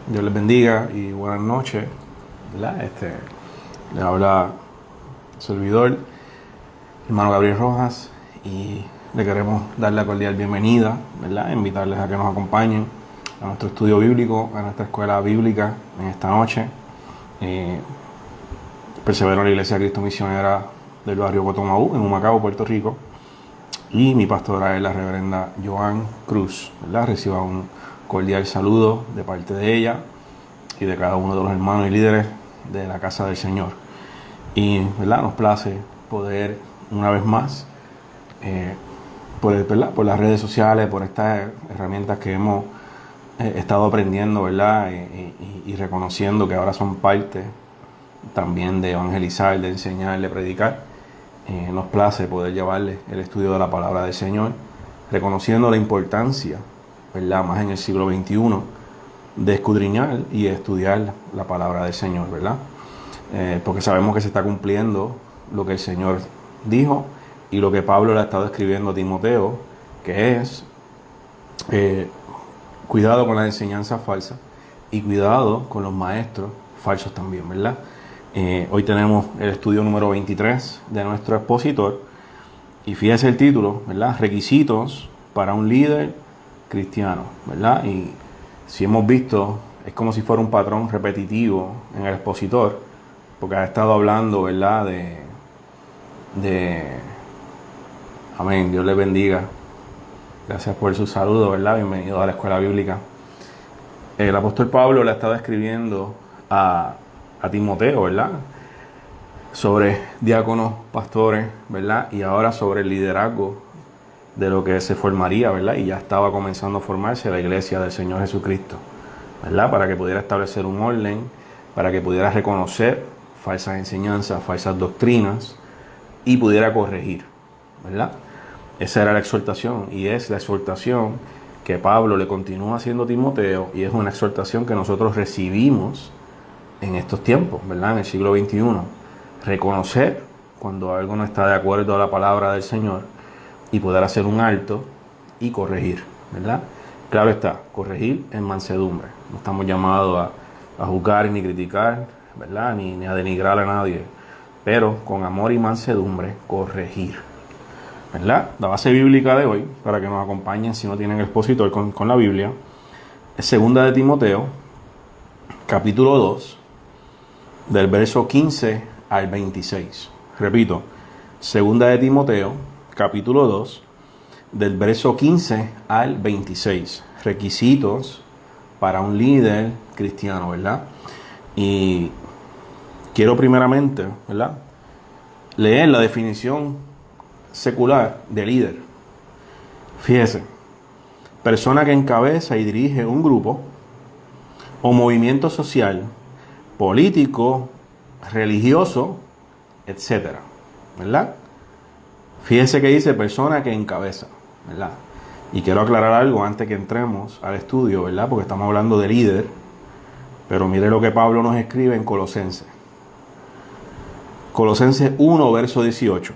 Dios les bendiga y buenas noches, ¿verdad? Le habla su servidor, hermano Gabriel Rojas, y le queremos dar la cordial bienvenida, ¿verdad? Invitarles a que nos acompañen a nuestro estudio bíblico, a nuestra escuela bíblica en esta noche. Persevero en la Iglesia de Cristo Misionera del barrio Cotomaú, en Humacao, Puerto Rico, y mi pastora es la reverenda Joan Cruz, ¿verdad? Reciba un cordial saludo de parte de ella y de cada uno de los hermanos y líderes de la casa del Señor. Y, ¿verdad?, nos place poder una vez más por las redes sociales, por estas herramientas que hemos estado aprendiendo, ¿verdad? Y reconociendo que ahora son parte también de evangelizar, de enseñar, de predicar. Nos place poder llevarles el estudio de la palabra del Señor, reconociendo la importancia, ¿verdad?, más en el siglo XXI, de escudriñar y estudiar la palabra del Señor, ¿verdad? Porque sabemos que se está cumpliendo lo que el Señor dijo y lo que Pablo le ha estado escribiendo a Timoteo, que es cuidado con las enseñanzas falsas y cuidado con los maestros falsos también, ¿verdad? Hoy tenemos el estudio número 23 de nuestro expositor y fíjese el título, ¿verdad? Requisitos para un líder cristiano, ¿verdad? Y si hemos visto, es como si fuera un patrón repetitivo en el expositor, porque ha estado hablando, ¿verdad? Amén, Dios les bendiga. Gracias por su saludo, ¿verdad? Bienvenido a la escuela bíblica. El apóstol Pablo le ha estado escribiendo a Timoteo, ¿verdad?, sobre diáconos, pastores, ¿verdad?, y ahora sobre el liderazgo de lo que se formaría, ¿verdad?, y ya estaba comenzando a formarse la iglesia del Señor Jesucristo, ¿verdad?, para que pudiera establecer un orden, para que pudiera reconocer falsas enseñanzas, falsas doctrinas y pudiera corregir, ¿verdad? Esa era la exhortación y es la exhortación que Pablo le continúa haciendo a Timoteo, y es una exhortación que nosotros recibimos en estos tiempos, ¿verdad?, en el siglo XXI. Reconocer cuando algo no está de acuerdo a la palabra del Señor y poder hacer un alto y corregir, ¿verdad? Claro está, corregir en mansedumbre. No estamos llamados a juzgar ni criticar, ¿verdad?, ni a denigrar a nadie, pero con amor y mansedumbre corregir, ¿verdad? La base bíblica de hoy, para que nos acompañen si no tienen expositor con la Biblia, es 2 de Timoteo, capítulo 2, del verso 15 al 26. Repito, 2 de Timoteo, capítulo 2, del verso 15 al 26. Requisitos para un líder cristiano, ¿verdad? Y quiero primeramente, ¿verdad?, leer la definición secular de líder. Fíjese, persona que encabeza y dirige un grupo o movimiento social, político, religioso, etcétera, ¿verdad? Fíjese que dice persona que encabeza, ¿verdad? Y quiero aclarar algo antes que entremos al estudio, ¿verdad?, porque estamos hablando de líder, pero mire lo que Pablo nos escribe en Colosenses. Colosenses 1, verso 18.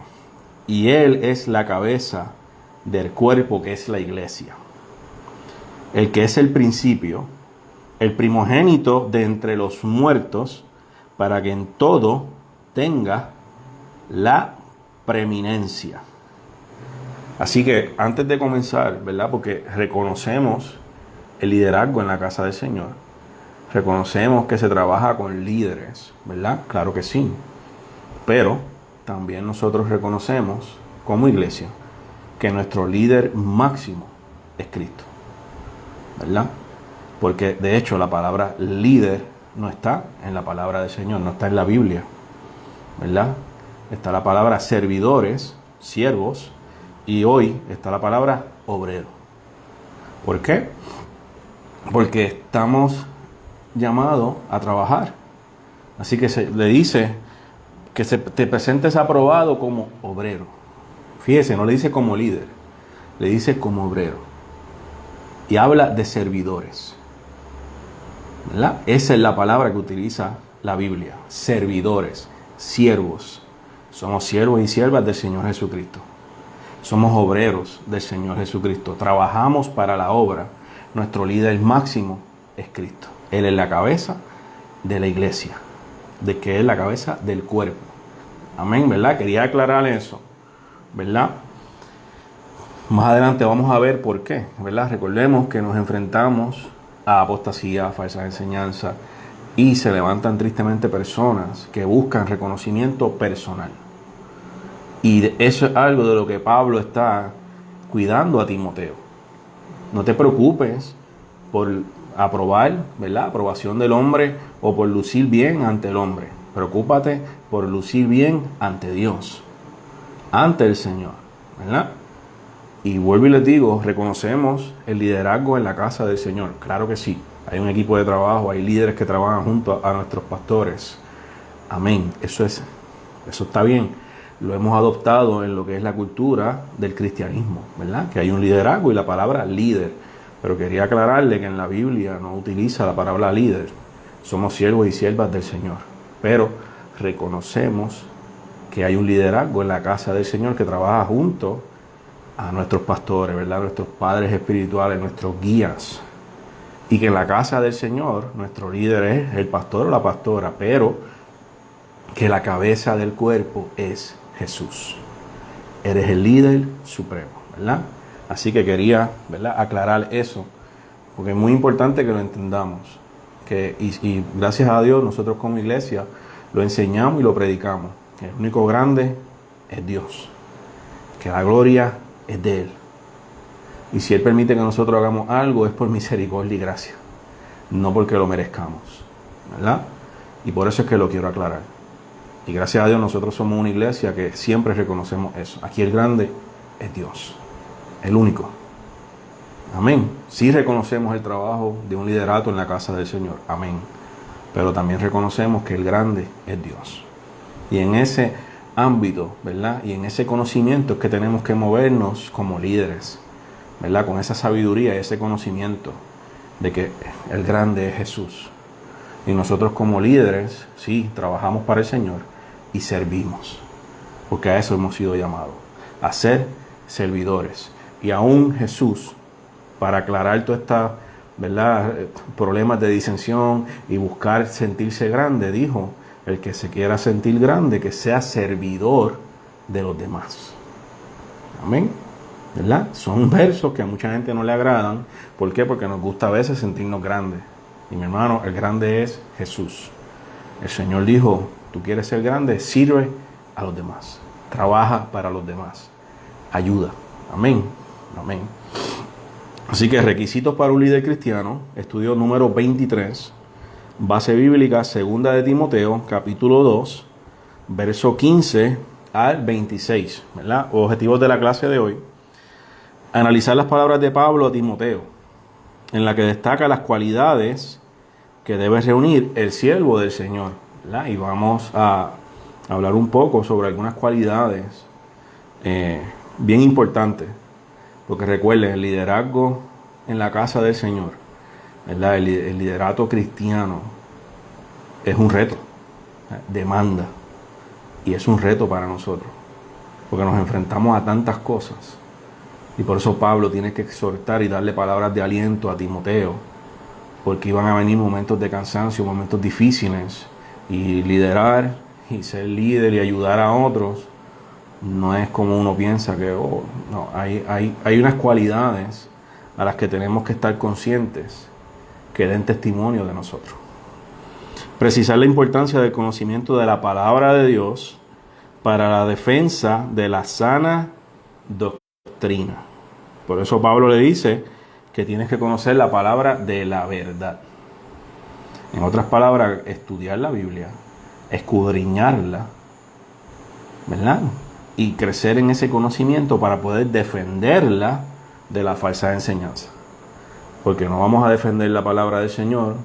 Y Él es la cabeza del cuerpo, que es la iglesia, el que es el principio, el primogénito de entre los muertos, para que en todo tenga la preeminencia. Así que antes de comenzar, ¿verdad?, porque reconocemos el liderazgo en la casa del Señor, reconocemos que se trabaja con líderes, ¿verdad? Claro que sí, pero también nosotros reconocemos como iglesia que nuestro líder máximo es Cristo, ¿verdad? Porque de hecho la palabra líder no está en la palabra del Señor, no está en la Biblia, ¿verdad? Está la palabra servidores, siervos, y hoy está la palabra obrero. ¿Por qué? Porque estamos llamados a trabajar. Así que se le dice que te presentes aprobado como obrero. Fíjese, no le dice como líder, le dice como obrero. Y habla de servidores, ¿verdad? Esa es la palabra que utiliza la Biblia. Servidores, siervos. Somos siervos y siervas del Señor Jesucristo. Somos obreros del Señor Jesucristo. Trabajamos para la obra. Nuestro líder máximo es Cristo. Él es la cabeza de la iglesia, de que es la cabeza del cuerpo. Amén, ¿verdad? Quería aclarar eso, ¿verdad? Más adelante vamos a ver por qué, ¿verdad? Recordemos que nos enfrentamos a apostasía, a falsas enseñanzas, y se levantan tristemente personas que buscan reconocimiento personal. Y eso es algo de lo que Pablo está cuidando a Timoteo. No te preocupes por aprobar, ¿verdad? Aprobación del hombre o por lucir bien ante el hombre. Preocúpate por lucir bien ante Dios, ante el Señor, ¿verdad? Y vuelvo y les digo, reconocemos el liderazgo en la casa del Señor. Claro que sí. Hay un equipo de trabajo, hay líderes que trabajan junto a nuestros pastores. Amén. Eso está bien. Lo hemos adoptado en lo que es la cultura del cristianismo, ¿verdad? Que hay un liderazgo y la palabra líder. Pero quería aclararle que en la Biblia no utiliza la palabra líder. Somos siervos y siervas del Señor. Pero reconocemos que hay un liderazgo en la casa del Señor que trabaja junto a nuestros pastores, ¿verdad? Nuestros padres espirituales, nuestros guías. Y que en la casa del Señor, nuestro líder es el pastor o la pastora, pero que la cabeza del cuerpo es Jesús. Eres el líder supremo, ¿verdad? Así que quería, ¿verdad?, aclarar eso, porque es muy importante que lo entendamos. Y gracias a Dios, nosotros como iglesia lo enseñamos y lo predicamos. El único grande es Dios. Que la gloria es de Él. Y si Él permite que nosotros hagamos algo, es por misericordia y gracia, no porque lo merezcamos, ¿verdad? Y por eso es que lo quiero aclarar. Y gracias a Dios nosotros somos una iglesia que siempre reconocemos eso. Aquí el grande es Dios, el único. Amén. Sí reconocemos el trabajo de un liderato en la casa del Señor. Amén. Pero también reconocemos que el grande es Dios. Y en ese ámbito, ¿verdad? Y en ese conocimiento es que tenemos que movernos como líderes, ¿verdad? Con esa sabiduría y ese conocimiento de que el grande es Jesús. Y nosotros como líderes, sí, trabajamos para el Señor y servimos. Porque a eso hemos sido llamados, a ser servidores. Y aún Jesús, para aclarar toda esta, ¿verdad?, problemas de disensión y buscar sentirse grande, dijo: el que se quiera sentir grande, que sea servidor de los demás. Amén. ¿Verdad? Son versos que a mucha gente no le agradan. ¿Por qué? Porque nos gusta a veces sentirnos grandes. Y mi hermano, el grande es Jesús. El Señor dijo: tú quieres ser grande, sirve a los demás. Trabaja para los demás. Ayuda. Amén. Amén. Así que requisitos para un líder cristiano. Estudio número 23. Base bíblica, segunda de Timoteo, capítulo 2, verso 15 al 26, ¿verdad? Objetivos de la clase de hoy. Analizar las palabras de Pablo a Timoteo, en la que destaca las cualidades que debe reunir el siervo del Señor, ¿verdad? Y vamos a hablar un poco sobre algunas cualidades bien importantes, porque recuerden, el liderazgo en la casa del Señor, ¿verdad? El liderato cristiano es un reto, demanda, y es un reto para nosotros, porque nos enfrentamos a tantas cosas, y por eso Pablo tiene que exhortar y darle palabras de aliento a Timoteo, porque iban a venir momentos de cansancio, momentos difíciles, y liderar y ser líder y ayudar a otros no es como uno piensa que, no, hay unas cualidades a las que tenemos que estar conscientes que den testimonio de nosotros. Precisar la importancia del conocimiento de la palabra de Dios para la defensa de la sana doctrina. Por eso Pablo le dice que tienes que conocer la palabra de la verdad. En otras palabras, estudiar la Biblia, escudriñarla, ¿verdad? Y crecer en ese conocimiento para poder defenderla de la falsa enseñanza. Porque no vamos a defender la palabra del Señor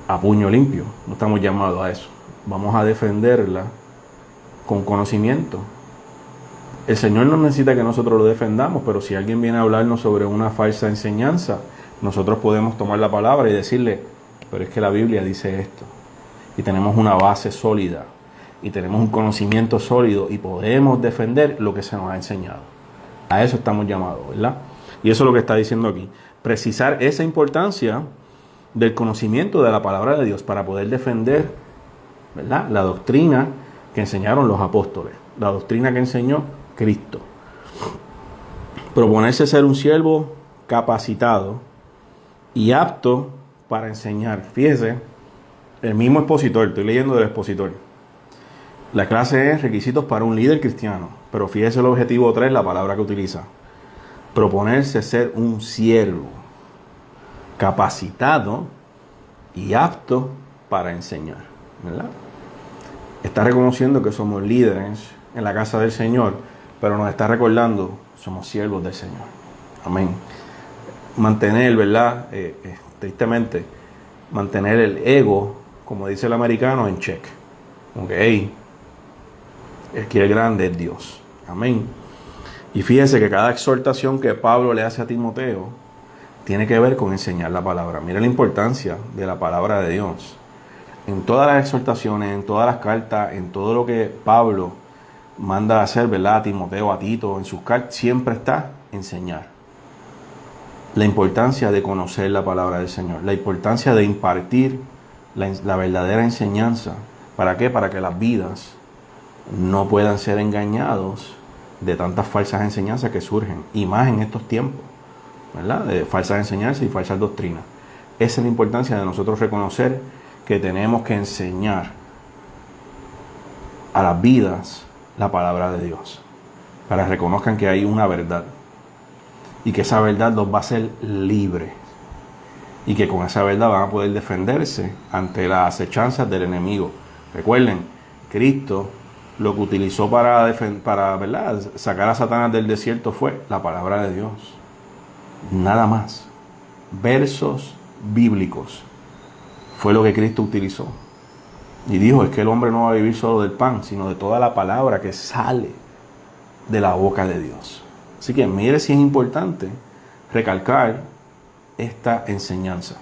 a puño limpio. No estamos llamados a eso. Vamos a defenderla con conocimiento. El Señor no necesita que nosotros lo defendamos, pero si alguien viene a hablarnos sobre una falsa enseñanza, nosotros podemos tomar la palabra y decirle: pero es que la Biblia dice esto. Y tenemos una base sólida. Y tenemos un conocimiento sólido. Y podemos defender lo que se nos ha enseñado. A eso estamos llamados, ¿verdad? Y eso es lo que está diciendo aquí. Precisar esa importancia del conocimiento de la palabra de Dios para poder defender, ¿verdad?, la doctrina que enseñaron los apóstoles, la doctrina que enseñó Cristo. Proponerse ser un siervo capacitado y apto para enseñar. Fíjese, el mismo expositor, estoy leyendo del expositor. La clase es requisitos para un líder cristiano, pero fíjese el objetivo 3, la palabra que utiliza. Proponerse ser un siervo capacitado y apto para enseñar, ¿verdad? Está reconociendo que somos líderes en la casa del Señor, pero nos está recordando, somos siervos del Señor. Amén. Mantener, ¿verdad? Tristemente, mantener el ego, como dice el americano, en check. Ok, el que es grande es Dios. Amén. Y fíjense que cada exhortación que Pablo le hace a Timoteo tiene que ver con enseñar la palabra. Mira la importancia de la palabra de Dios. En todas las exhortaciones, en todas las cartas, en todo lo que Pablo manda a hacer, ¿verdad?, a Timoteo, a Tito, en sus cartas, siempre está enseñar. La importancia de conocer la palabra del Señor, la importancia de impartir la verdadera enseñanza. ¿Para qué? Para que las vidas no puedan ser engañados de tantas falsas enseñanzas que surgen, y más en estos tiempos, ¿verdad?, de falsas enseñanzas y falsas doctrinas. Esa es la importancia de nosotros reconocer que tenemos que enseñar a las vidas la palabra de Dios, para que reconozcan que hay una verdad y que esa verdad los va a hacer libres y que con esa verdad van a poder defenderse ante las acechanzas del enemigo. Recuerden, Cristo lo que utilizó para ¿verdad?, sacar a Satanás del desierto fue la palabra de Dios. Nada más. Versos bíblicos fue lo que Cristo utilizó. Y dijo, es que el hombre no va a vivir solo del pan, sino de toda la palabra que sale de la boca de Dios. Así que mire si es importante recalcar esta enseñanza,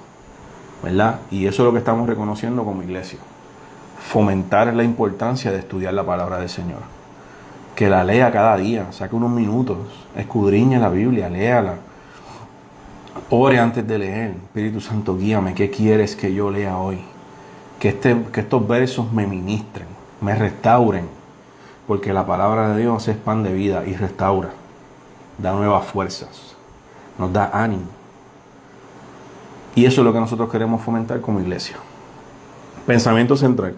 ¿verdad? Y eso es lo que estamos reconociendo como iglesia. Fomentar la importancia de estudiar la palabra del Señor. Que la lea cada día, saque unos minutos, escudriñe la Biblia, léala. Ore antes de leer. Espíritu Santo, guíame, ¿qué quieres que yo lea hoy? Que estos versos me ministren, me restauren, porque la palabra de Dios es pan de vida y restaura, da nuevas fuerzas, nos da ánimo. Y eso es lo que nosotros queremos fomentar como iglesia. Pensamiento central.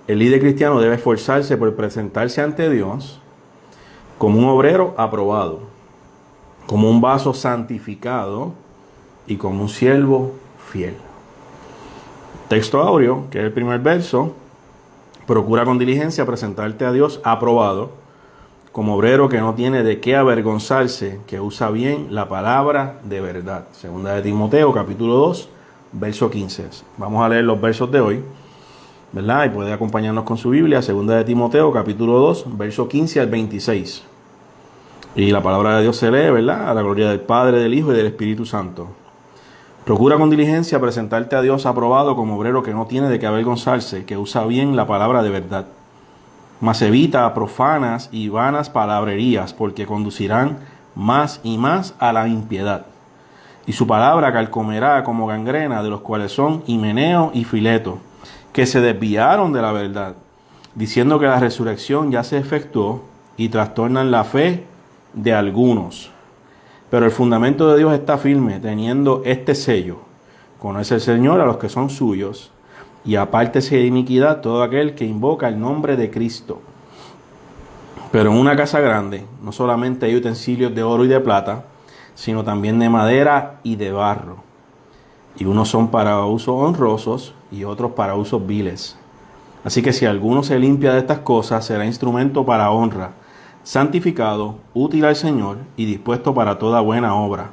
El líder cristiano debe esforzarse por presentarse ante Dios como un obrero aprobado, como un vaso santificado y como un siervo fiel. Texto áureo, que es el primer verso. Procura con diligencia presentarte a Dios aprobado, como obrero que no tiene de qué avergonzarse, que usa bien la palabra de verdad. Segunda de Timoteo, capítulo 2, verso 15. Vamos a leer los versos de hoy, ¿verdad? Y puede acompañarnos con su Biblia. Segunda de Timoteo, capítulo 2, verso 15 al 26. Y la palabra de Dios se lee, ¿verdad?, a la gloria del Padre, del Hijo y del Espíritu Santo. Procura con diligencia presentarte a Dios aprobado como obrero que no tiene de qué avergonzarse, que usa bien la palabra de verdad. Mas evita profanas y vanas palabrerías, porque conducirán más y más a la impiedad. Y su palabra calcomerá como gangrena, de los cuales son Himeneo y Fileto, que se desviaron de la verdad, diciendo que la resurrección ya se efectuó, y trastornan la fe de algunos. Pero el fundamento de Dios está firme, teniendo este sello: conoce el Señor a los que son suyos, y apártese de iniquidad todo aquel que invoca el nombre de Cristo. Pero en una casa grande no solamente hay utensilios de oro y de plata, sino también de madera y de barro. Y unos son para usos honrosos y otros para usos viles. Así que si alguno se limpia de estas cosas, será instrumento para honra, santificado, útil al Señor y dispuesto para toda buena obra.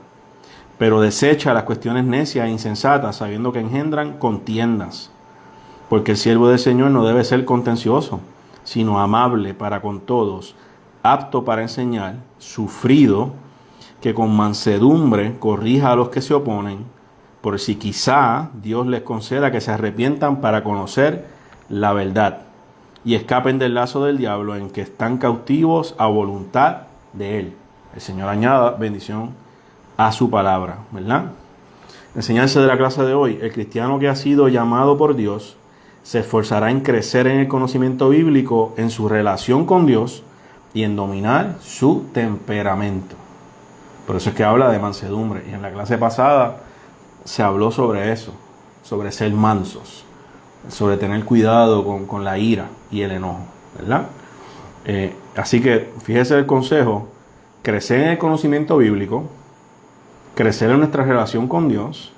Pero desecha las cuestiones necias e insensatas, sabiendo que engendran contiendas. Porque el siervo del Señor no debe ser contencioso, sino amable para con todos, apto para enseñar, sufrido, que con mansedumbre corrija a los que se oponen, por si quizá Dios les conceda que se arrepientan para conocer la verdad y escapen del lazo del diablo en que están cautivos a voluntad de él. El Señor añada bendición a su palabra, ¿verdad? Enseñanza de la clase de hoy: el cristiano que ha sido llamado por Dios se esforzará en crecer en el conocimiento bíblico, en su relación con Dios y en dominar su temperamento. Por eso es que habla de mansedumbre. Y en la clase pasada se habló sobre eso, sobre ser mansos, sobre tener cuidado con la ira y el enojo, ¿verdad? Así que fíjese el consejo: crecer en el conocimiento bíblico, crecer en nuestra relación con Dios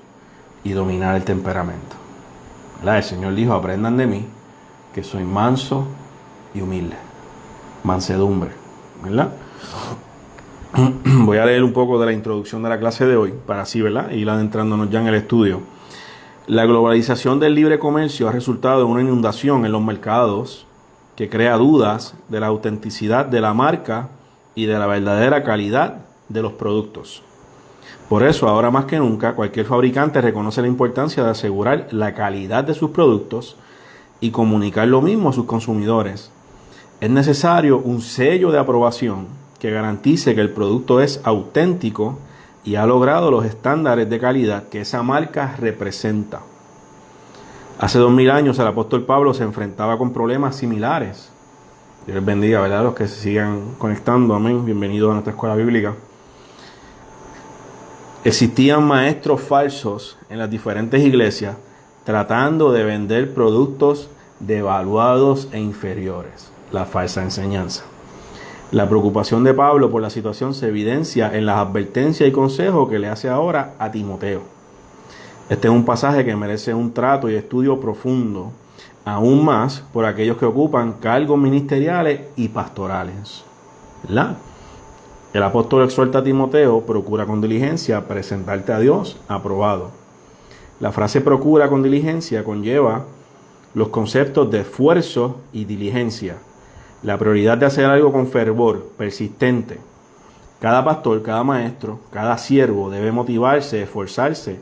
y dominar el temperamento, ¿verdad? El Señor dijo: aprendan de mí, que soy manso y humilde. Mansedumbre, ¿verdad? Voy a leer un poco de la introducción de la clase de hoy para así, ¿verdad?, ir adentrándonos ya en el estudio. La globalización del libre comercio ha resultado en una inundación en los mercados que crea dudas de la autenticidad de la marca y de la verdadera calidad de los productos. Por eso, ahora más que nunca, cualquier fabricante reconoce la importancia de asegurar la calidad de sus productos y comunicar lo mismo a sus consumidores. Es necesario un sello de aprobación que garantice que el producto es auténtico y ha logrado los estándares de calidad que esa marca representa. Hace 2000 años el apóstol Pablo se enfrentaba con problemas similares. Dios les bendiga, ¿verdad?, los que se sigan conectando. Amén. Bienvenidos a nuestra escuela bíblica. Existían maestros falsos en las diferentes iglesias tratando de vender productos devaluados e inferiores. La falsa enseñanza. La preocupación de Pablo por la situación se evidencia en las advertencias y consejos que le hace ahora a Timoteo. Este es un pasaje que merece un trato y estudio profundo, aún más por aquellos que ocupan cargos ministeriales y pastorales, ¿verdad? El apóstol exhorta a Timoteo: procura con diligencia presentarte a Dios aprobado. La frase procura con diligencia conlleva los conceptos de esfuerzo y diligencia, la prioridad de hacer algo con fervor, persistente. Cada pastor, cada maestro, cada siervo debe motivarse, esforzarse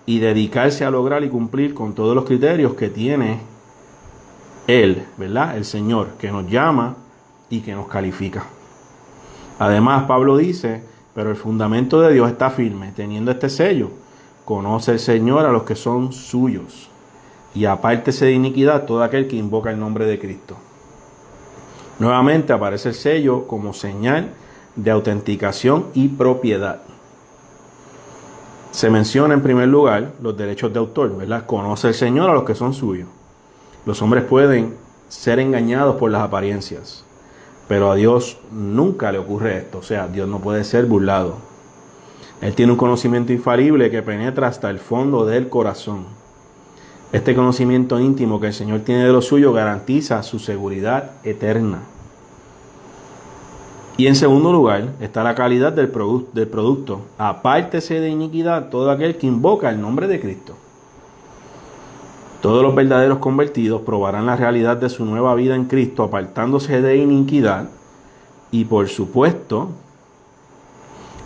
y dedicarse a lograr y cumplir con todos los criterios que tiene Él, ¿verdad?, el Señor, que nos llama y que nos califica. Además, Pablo dice: pero el fundamento de Dios está firme, teniendo este sello: conoce el Señor a los que son suyos, y apártese de iniquidad todo aquel que invoca el nombre de Cristo. Nuevamente aparece el sello como señal de autenticación y propiedad. Se menciona en primer lugar los derechos de autor, ¿verdad? Conoce el Señor a los que son suyos. Los hombres pueden ser engañados por las apariencias, pero a Dios nunca le ocurre esto. O sea, Dios no puede ser burlado. Él tiene un conocimiento infalible que penetra hasta el fondo del corazón. Este conocimiento íntimo que el Señor tiene de lo suyo garantiza su seguridad eterna. Y en segundo lugar está la calidad del producto. Apártese de iniquidad todo aquel que invoca el nombre de Cristo. Todos los verdaderos convertidos probarán la realidad de su nueva vida en Cristo, apartándose de iniquidad y, por supuesto,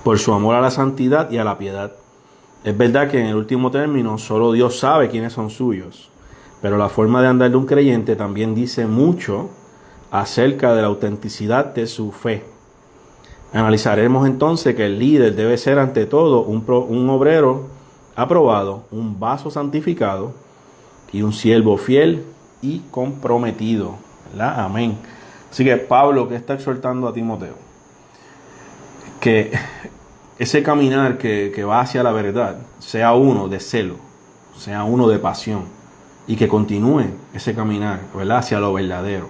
por su amor a la santidad y a la piedad. Es verdad que en el último término solo Dios sabe quiénes son suyos, pero la forma de andar de un creyente también dice mucho acerca de la autenticidad de su fe. Analizaremos entonces que el líder debe ser ante todo un obrero aprobado, un vaso santificado y un siervo fiel y comprometido, ¿verdad? Amén. Así que Pablo, que está exhortando a Timoteo, que ese caminar que va hacia la verdad sea uno de celo, sea uno de pasión, y que continúe ese caminar, ¿verdad?, hacia lo verdadero,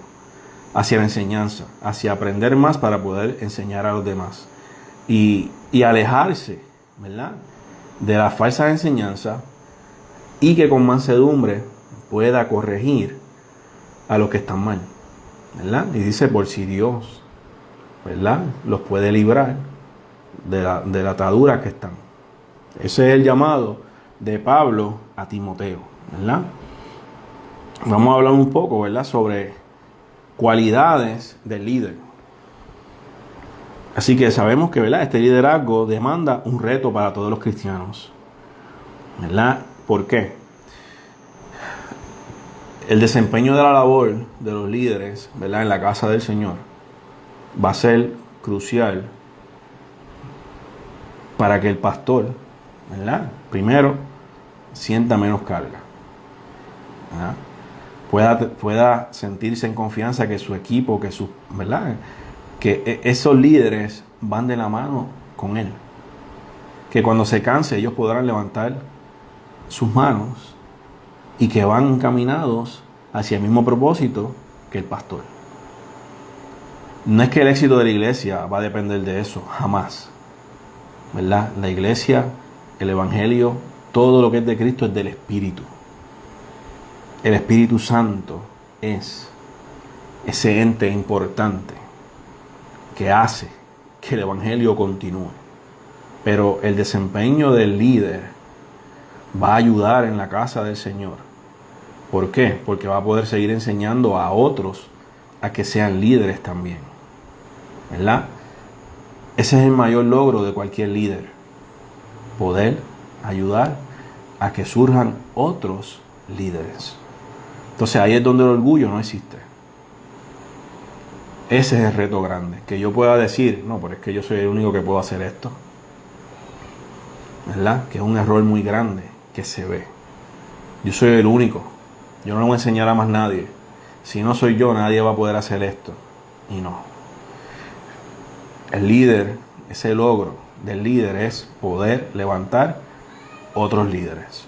hacia la enseñanza, hacia aprender más para poder enseñar a los demás, y alejarse, ¿verdad?, de las falsas enseñanzas, y que con mansedumbre pueda corregir a los que están mal, ¿verdad? Y dice: por si Dios, ¿verdad?, los puede librar de la atadura que están. Ese es el llamado de Pablo a Timoteo, ¿verdad? Vamos a hablar un poco, ¿verdad?, sobre cualidades del líder. Así que sabemos que, ¿verdad?, este liderazgo demanda un reto para todos los cristianos, ¿verdad? ¿Por qué? El desempeño de la labor de los líderes, ¿verdad?, en la casa del Señor va a ser crucial para que el pastor, ¿verdad?, primero sienta menos carga. ¿Ah? Pueda sentirse en confianza que su equipo, ¿verdad? Que esos líderes van de la mano con él. Que cuando se canse ellos podrán levantar sus manos y que van encaminados hacia el mismo propósito que el pastor. No es que el éxito de la iglesia va a depender de eso, jamás. ¿Verdad? La iglesia, el evangelio, todo lo que es de Cristo es del Espíritu. El Espíritu Santo es ese ente importante que hace que el evangelio continúe. Pero el desempeño del líder va a ayudar en la casa del Señor. ¿Por qué? Porque va a poder seguir enseñando a otros a que sean líderes también. ¿Verdad? Ese es el mayor logro de cualquier líder. Poder ayudar a que surjan otros líderes. Entonces ahí es donde el orgullo no existe. Ese es el reto grande. Que yo pueda decir, no, pero es que yo soy el único que puedo hacer esto. ¿Verdad? Que es un error muy grande que se ve. Yo soy el único. Yo no le voy a enseñar a más nadie. Si no soy yo, nadie va a poder hacer esto. Y no. El líder, ese logro del líder es poder levantar otros líderes.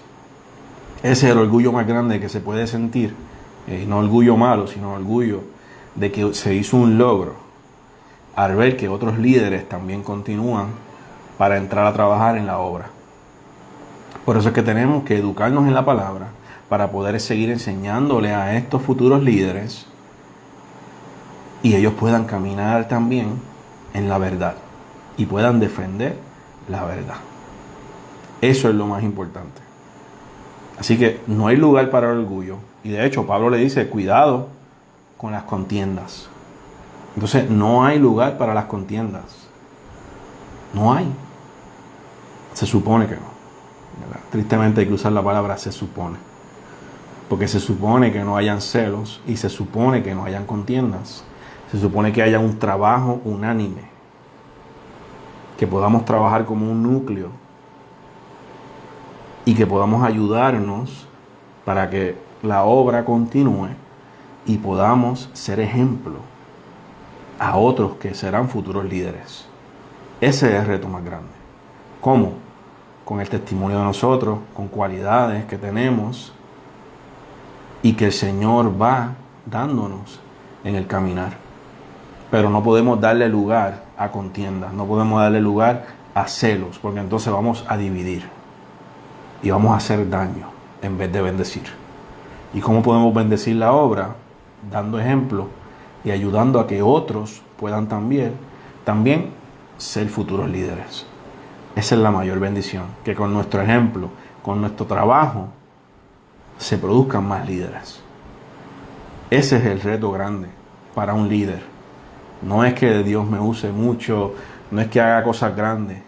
Ese es el orgullo más grande que se puede sentir. No orgullo malo, sino orgullo de que se hizo un logro al ver que otros líderes también continúan para entrar a trabajar en la obra. Por eso es que tenemos que educarnos en la palabra para poder seguir enseñándole a estos futuros líderes y ellos puedan caminar también en la verdad y puedan defender la verdad. Eso es lo más importante. Así que no hay lugar para el orgullo. Y de hecho Pablo le dice, cuidado con las contiendas. Entonces no hay lugar para las contiendas. No hay. Se supone que no. ¿Verdad? Tristemente hay que usar la palabra se supone. Porque se supone que no hayan celos y se supone que no hayan contiendas. Se supone que haya un trabajo unánime. Que podamos trabajar como un núcleo. Y que podamos ayudarnos para que la obra continúe y podamos ser ejemplo a otros que serán futuros líderes. Ese es el reto más grande. ¿Cómo? Con el testimonio de nosotros, con cualidades que tenemos y que el Señor va dándonos en el caminar. Pero no podemos darle lugar a contiendas, no podemos darle lugar a celos, porque entonces vamos a dividir. Y vamos a hacer daño en vez de bendecir. ¿Y cómo podemos bendecir la obra? Dando ejemplo y ayudando a que otros puedan también ser futuros líderes. Esa es la mayor bendición. Que con nuestro ejemplo, con nuestro trabajo, se produzcan más líderes. Ese es el reto grande para un líder. No es que Dios me use mucho, no es que haga cosas grandes.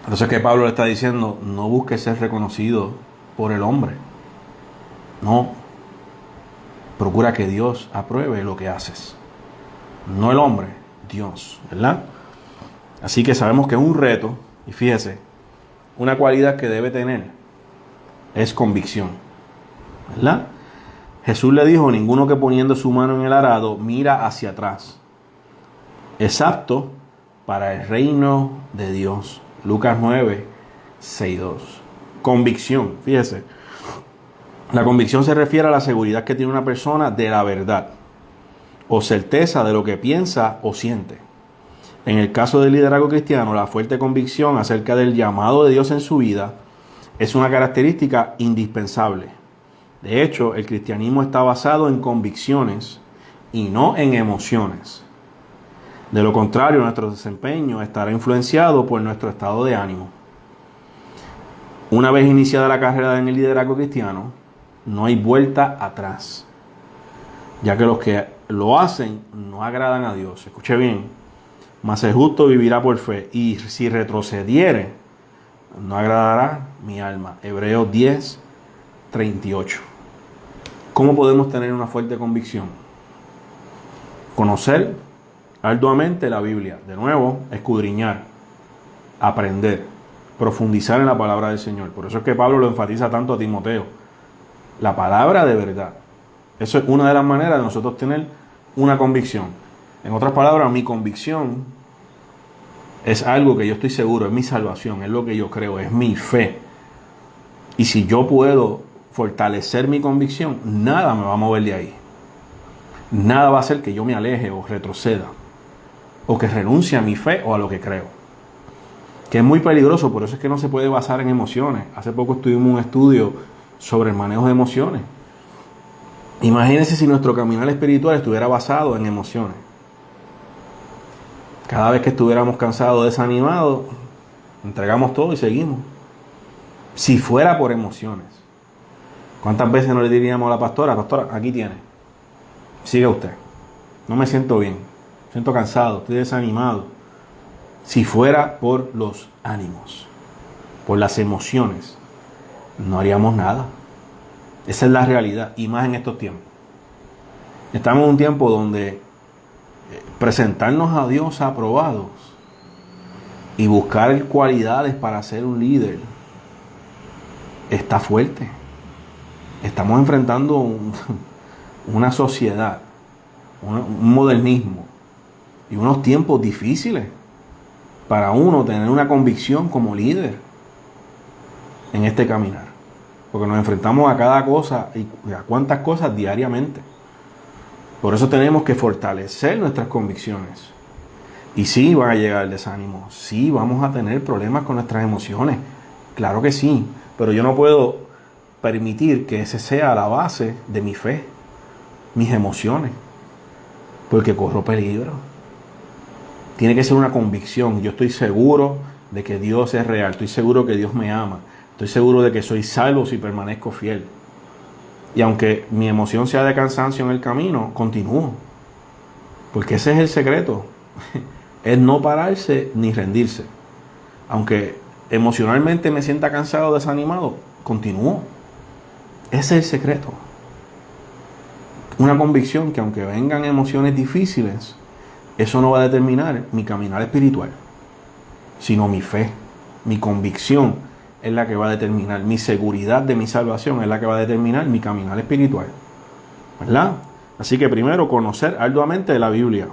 Entonces que Pablo le está diciendo, no busques ser reconocido por el hombre. No. Procura que Dios apruebe lo que haces. No el hombre, Dios, ¿verdad? Así que sabemos que es un reto, y fíjese, una cualidad que debe tener es convicción, ¿verdad? Jesús le dijo, ninguno que poniendo su mano en el arado mira hacia atrás. Es apto para el reino de Dios. Lucas 9, 6, 2. Convicción, fíjese. La convicción se refiere a la seguridad que tiene una persona de la verdad o certeza de lo que piensa o siente. En el caso del liderazgo cristiano, la fuerte convicción acerca del llamado de Dios en su vida es una característica indispensable. De hecho, el cristianismo está basado en convicciones y no en emociones. De lo contrario, nuestro desempeño estará influenciado por nuestro estado de ánimo. Una vez iniciada la carrera en el liderazgo cristiano, no hay vuelta atrás, ya que los que lo hacen no agradan a Dios. Escuche bien, mas el justo vivirá por fe, y si retrocediere, no agradará mi alma. Hebreos 10, 38. ¿Cómo podemos tener una fuerte convicción? Conocer arduamente la Biblia. De nuevo, escudriñar, aprender. profundizar en la palabra del Señor. Por eso es que Pablo lo enfatiza tanto a Timoteo. La palabra de verdad. Eso es una de las maneras de nosotros tener una convicción. En otras palabras, mi convicción es algo que yo estoy seguro, es mi salvación, es lo que yo creo, es mi fe. Y si yo puedo fortalecer mi convicción, nada me va a mover de ahí. Nada va a hacer que yo me aleje o retroceda, o que renuncie a mi fe o a lo que creo. Que es muy peligroso, por eso es que no se puede basar en emociones. Hace poco estuvimos un estudio sobre el manejo de emociones. Imagínense si nuestro caminar espiritual estuviera basado en emociones. Cada vez que estuviéramos cansados, desanimados, entregamos todo y seguimos. Si fuera por emociones. ¿Cuántas veces no le diríamos a la pastora, pastora, aquí tiene, siga usted, no me siento bien, siento cansado, estoy desanimado? Si fuera por los ánimos, por las emociones, no haríamos nada. Esa es la realidad, y más en estos tiempos. Estamos en un tiempo donde presentarnos a Dios aprobados y buscar cualidades para ser un líder está fuerte. Estamos enfrentando una sociedad, un modernismo y unos tiempos difíciles para uno tener una convicción como líder en este caminar. Porque nos enfrentamos a cada cosa y a cuántas cosas diariamente. Por eso tenemos que fortalecer nuestras convicciones. Y sí van a llegar el desánimo, sí vamos a tener problemas con nuestras emociones, claro que sí, pero yo no puedo permitir que ese sea la base de mi fe, mis emociones, porque corro peligro. Tiene que ser una convicción. Yo estoy seguro de que Dios es real, estoy seguro que Dios me ama, estoy seguro de que soy salvo si permanezco fiel. Y aunque mi emoción sea de cansancio en el camino, continúo, porque ese es el secreto, es no pararse ni rendirse. Aunque emocionalmente me sienta cansado, desanimado, continúo. Ese es el secreto. Una convicción que aunque vengan emociones difíciles, eso no va a determinar mi caminar espiritual, sino mi fe, mi convicción es la que va a determinar, mi seguridad de mi salvación es la que va a determinar mi caminar espiritual. ¿Verdad? Así que primero, conocer arduamente la Biblia.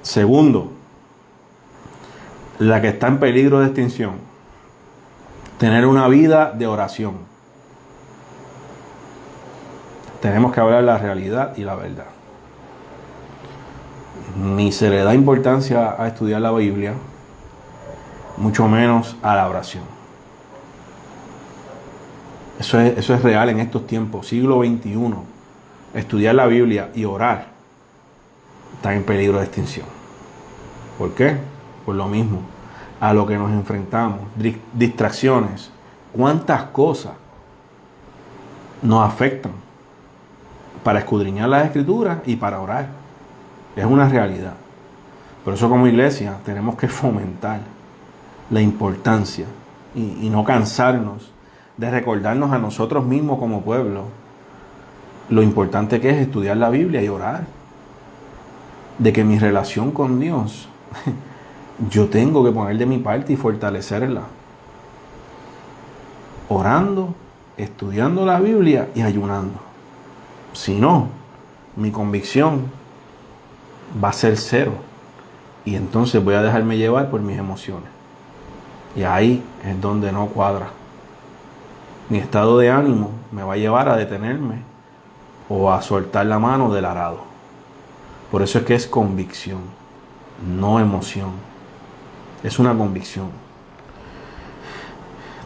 Segundo, la que está en peligro de extinción, tener una vida de oración. Tenemos que hablar la realidad y la verdad. Ni se le da importancia a estudiar la Biblia, mucho menos a la oración. Eso es real en estos tiempos, siglo XXI. Estudiar la Biblia y orar está en peligro de extinción. ¿Por qué? Por lo mismo, a lo que nos enfrentamos, distracciones, cuántas cosas nos afectan para escudriñar las Escrituras y para orar. Es una realidad. Por eso como iglesia tenemos que fomentar la importancia y no cansarnos de recordarnos a nosotros mismos como pueblo lo importante que es estudiar la Biblia y orar. De que mi relación con Dios, yo tengo que poner de mi parte y fortalecerla. Orando, estudiando la Biblia y ayunando. Si no, mi convicción va a ser cero. Y entonces voy a dejarme llevar por mis emociones. Y ahí es donde no cuadra. Mi estado de ánimo me va a llevar a detenerme o a soltar la mano del arado. Por eso es que es convicción, no emoción. Es una convicción.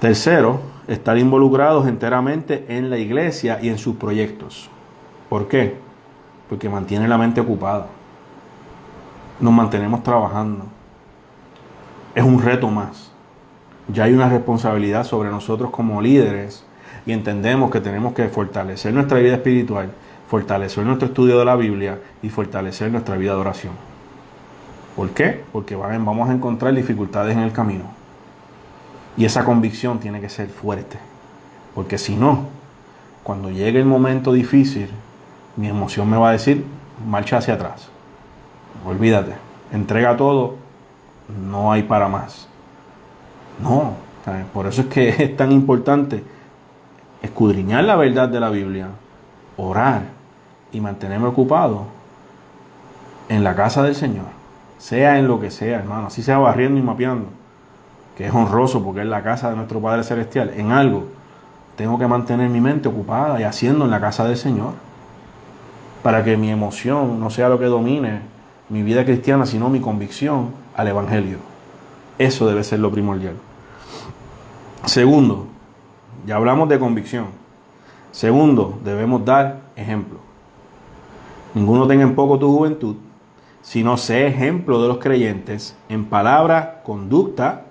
Tercero, estar involucrados enteramente en la iglesia y en sus proyectos. ¿Por qué? Porque mantiene la mente ocupada. Nos mantenemos trabajando. Es un reto más. Ya hay una responsabilidad sobre nosotros como líderes y entendemos que tenemos que fortalecer nuestra vida espiritual, fortalecer nuestro estudio de la Biblia y fortalecer nuestra vida de oración. ¿Por qué? Porque vamos a encontrar dificultades en el camino. Y esa convicción tiene que ser fuerte. Porque si no, cuando llegue el momento difícil, mi emoción me va a decir, marcha hacia atrás. Olvídate, entrega todo, no hay para más. No, ¿Sabes? Por eso es que es tan importante escudriñar la verdad de la Biblia, orar y mantenerme ocupado en la casa del Señor, sea en lo que sea, hermano, así sea barriendo y mapeando, que es honroso porque es la casa de nuestro Padre Celestial. En algo tengo que mantener mi mente ocupada y haciendo en la casa del Señor, para que mi emoción no sea lo que domine mi vida cristiana, sino mi convicción al Evangelio. Eso debe ser lo primordial. Segundo, ya hablamos de convicción. Segundo, debemos dar ejemplo. Ninguno tenga en poco tu juventud, sino sé ejemplo de los creyentes en palabra, conducta,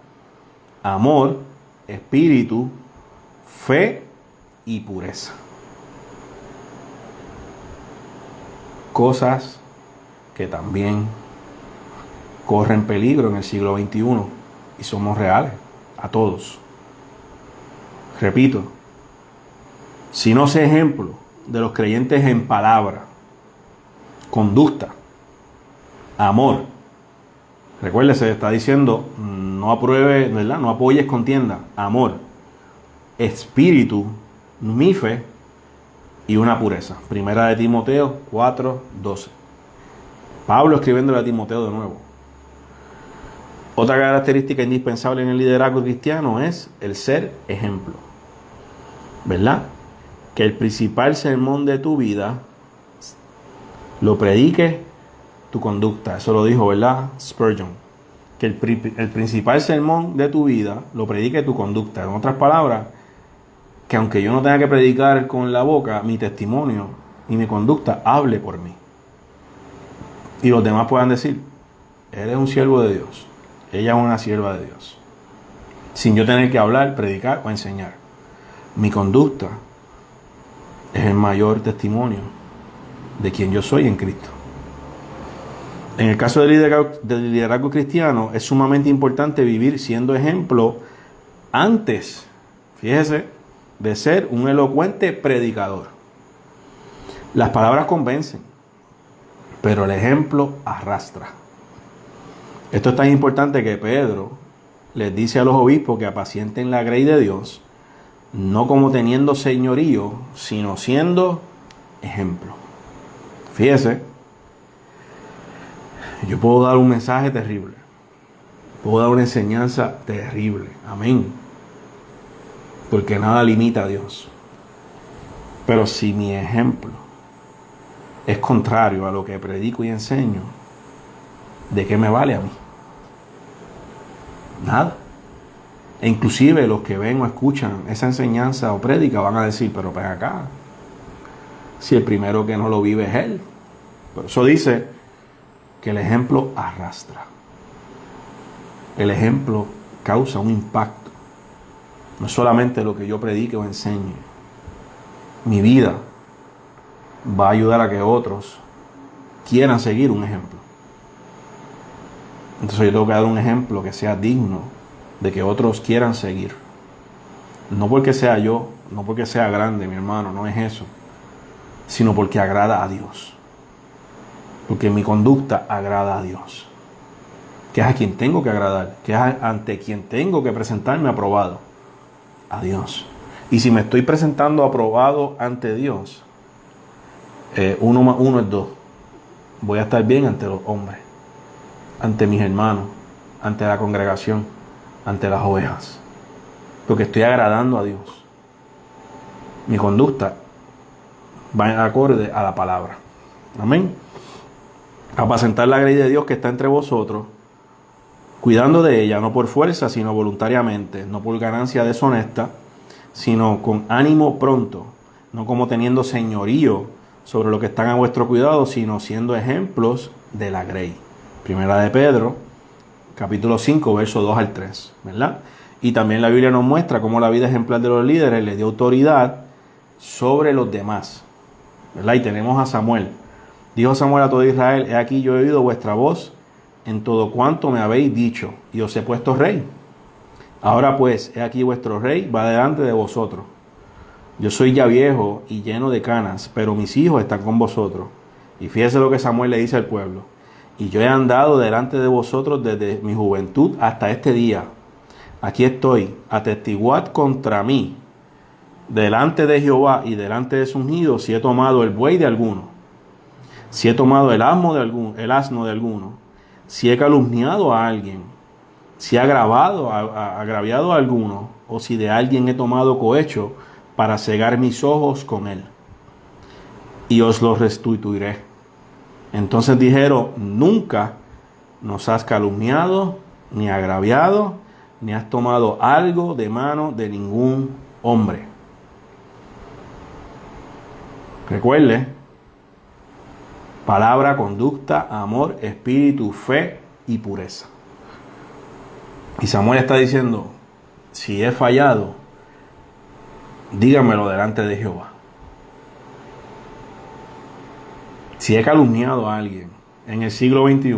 amor, espíritu, fe y pureza. Cosas que también corren peligro en el siglo XXI y somos reales a todos. Repito, si no sé ejemplo de los creyentes en palabra, conducta, amor, recuérdese, está diciendo no apruebe, ¿verdad? No apoyes contienda, amor, espíritu, mi fe y una pureza. Primera de Timoteo 4:12. Pablo escribiéndole a Timoteo de nuevo. Otra característica indispensable en el liderazgo cristiano es el ser ejemplo. ¿Verdad? Que el principal sermón de tu vida lo predique tu conducta. Eso lo dijo, ¿verdad? Spurgeon. Que el principal sermón de tu vida lo predique tu conducta. En otras palabras, que aunque yo no tenga que predicar con la boca, mi testimonio y mi conducta hable por mí. Y los demás puedan decir, eres un siervo de Dios, ella es una sierva de Dios. Sin yo tener que hablar, predicar o enseñar. Mi conducta es el mayor testimonio de quien yo soy en Cristo. En el caso del liderazgo cristiano, es sumamente importante vivir siendo ejemplo antes, fíjese, de ser un elocuente predicador. Las palabras convencen, pero el ejemplo arrastra. Esto es tan importante que Pedro les dice a los obispos que apacienten la grey de Dios, no como teniendo señorío, sino siendo ejemplo. Fíjese, yo puedo dar un mensaje terrible, puedo dar una enseñanza terrible, amén, porque nada limita a Dios. Pero si mi ejemplo es contrario a lo que predico y enseño, ¿de qué me vale a mí? Nada. E inclusive los que ven o escuchan esa enseñanza o prédica van a decir, pero ven acá, si el primero que no lo vive es él. Por eso dice que el ejemplo arrastra. El ejemplo causa un impacto. No es solamente lo que yo predique o enseñe. Mi vida va a ayudar a que otros quieran seguir un ejemplo. Entonces yo tengo que dar un ejemplo que sea digno de que otros quieran seguir. No porque sea yo, no porque sea grande, mi hermano, no es eso, sino porque agrada a Dios. Porque mi conducta agrada a Dios, que es a quien tengo que agradar, que es ante quien tengo que presentarme aprobado, a Dios. Y si me estoy presentando aprobado ante Dios, 1 más 1 es 2. Voy a estar bien ante los hombres, ante mis hermanos, ante la congregación, ante las ovejas, porque estoy agradando a Dios. Mi conducta va acorde a la palabra. Amén. Apacentar la grey de Dios que está entre vosotros, cuidando de ella, no por fuerza, sino voluntariamente, no por ganancia deshonesta, sino con ánimo pronto, no como teniendo señorío sobre lo que están a vuestro cuidado, sino siendo ejemplos de la grey. Primera de Pedro, capítulo 5, versos 2 al 3, ¿verdad? Y también la Biblia nos muestra cómo la vida ejemplar de los líderes les dio autoridad sobre los demás, ¿verdad? Y tenemos a Samuel. Dijo Samuel a todo Israel, he aquí yo he oído vuestra voz en todo cuanto me habéis dicho, y os he puesto rey. Ahora pues, he aquí vuestro rey va delante de vosotros. Yo soy ya viejo y lleno de canas, pero mis hijos están con vosotros. Y fíjese lo que Samuel le dice al pueblo. Y yo he andado delante de vosotros desde mi juventud hasta este día, aquí estoy, atestiguad contra mí, delante de Jehová y delante de su ungido, si he tomado el buey de alguno, si he tomado el asno de alguno, si he calumniado a alguien, si he agraviado a alguno, o si de alguien he tomado cohecho para cegar mis ojos con él, y os lo restituiré. Entonces dijeron, nunca nos has calumniado, ni agraviado, ni has tomado algo de mano de ningún hombre. Recuerde, palabra, conducta, amor, espíritu, fe y pureza. Y Samuel está diciendo, si he fallado, dígamelo delante de Jehová. Si he calumniado a alguien en el siglo XXI,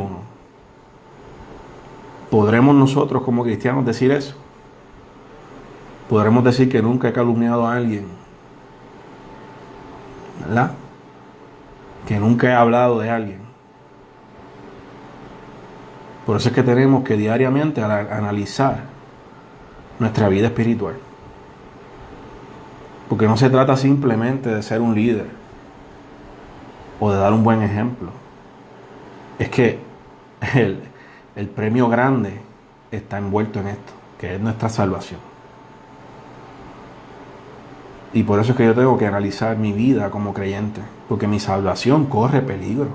¿podremos nosotros como cristianos decir eso? ¿Podremos decir que nunca he calumniado a alguien? ¿Verdad? Que nunca he hablado de alguien. Por eso es que tenemos que diariamente analizar nuestra vida espiritual. Porque no se trata simplemente de ser un líder o de dar un buen ejemplo. Es que el premio grande está envuelto en esto, que es nuestra salvación. Y por eso es que yo tengo que analizar mi vida como creyente, porque mi salvación corre peligro.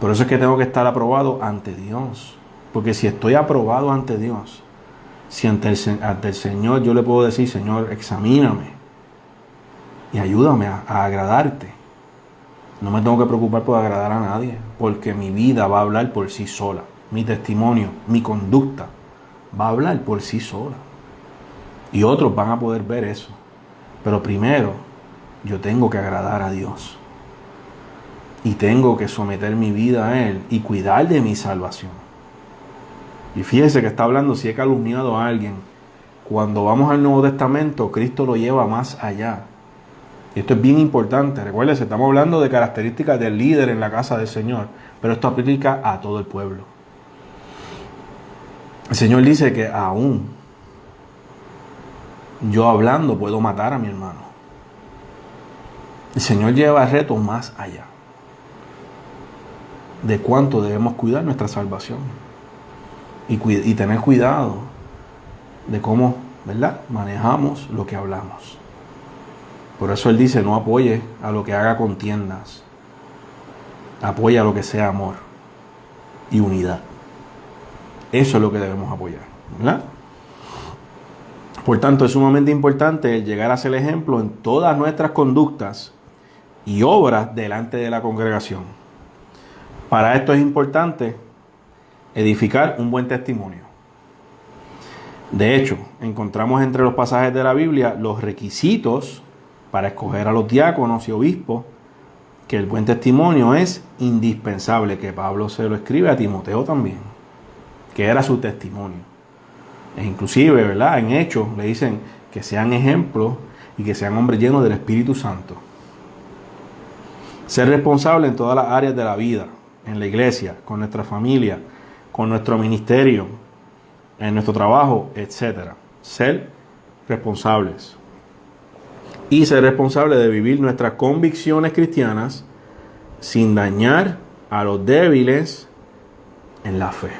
Por eso es que tengo que estar aprobado ante Dios. Porque si estoy aprobado ante Dios, si ante el Señor yo le puedo decir, Señor, examíname y ayúdame a agradarte. No me tengo que preocupar por agradar a nadie, porque mi vida va a hablar por sí sola. Mi testimonio, mi conducta va a hablar por sí sola. Y otros van a poder ver eso. Pero primero, yo tengo que agradar a Dios. Y tengo que someter mi vida a Él y cuidar de mi salvación. Y fíjese que está hablando, si he calumniado a alguien. Cuando vamos al Nuevo Testamento, Cristo lo lleva más allá. Y esto es bien importante. Recuérdense, estamos hablando de características del líder en la casa del Señor. Pero esto aplica a todo el pueblo. El Señor dice que aún yo hablando puedo matar a mi hermano. El Señor lleva el reto más allá de cuánto debemos cuidar nuestra salvación y tener cuidado de cómo, ¿verdad?, manejamos lo que hablamos. Por eso Él dice, no apoye a lo que haga contiendas, apoya a lo que sea amor y unidad. Eso es lo que debemos apoyar, ¿verdad? Por tanto, es sumamente importante el llegar a ser ejemplo en todas nuestras conductas y obras delante de la congregación. Para esto es importante edificar un buen testimonio. De hecho, encontramos entre los pasajes de la Biblia los requisitos para escoger a los diáconos y obispos, que el buen testimonio es indispensable, que Pablo se lo escribe a Timoteo también, que era su testimonio. E inclusive, ¿verdad?, en Hechos le dicen que sean ejemplos y que sean hombres llenos del Espíritu Santo. Ser responsable en todas las áreas de la vida, en la iglesia, con nuestra familia, con nuestro ministerio, en nuestro trabajo, etc. Ser responsables. Y ser responsable de vivir nuestras convicciones cristianas sin dañar a los débiles en la fe.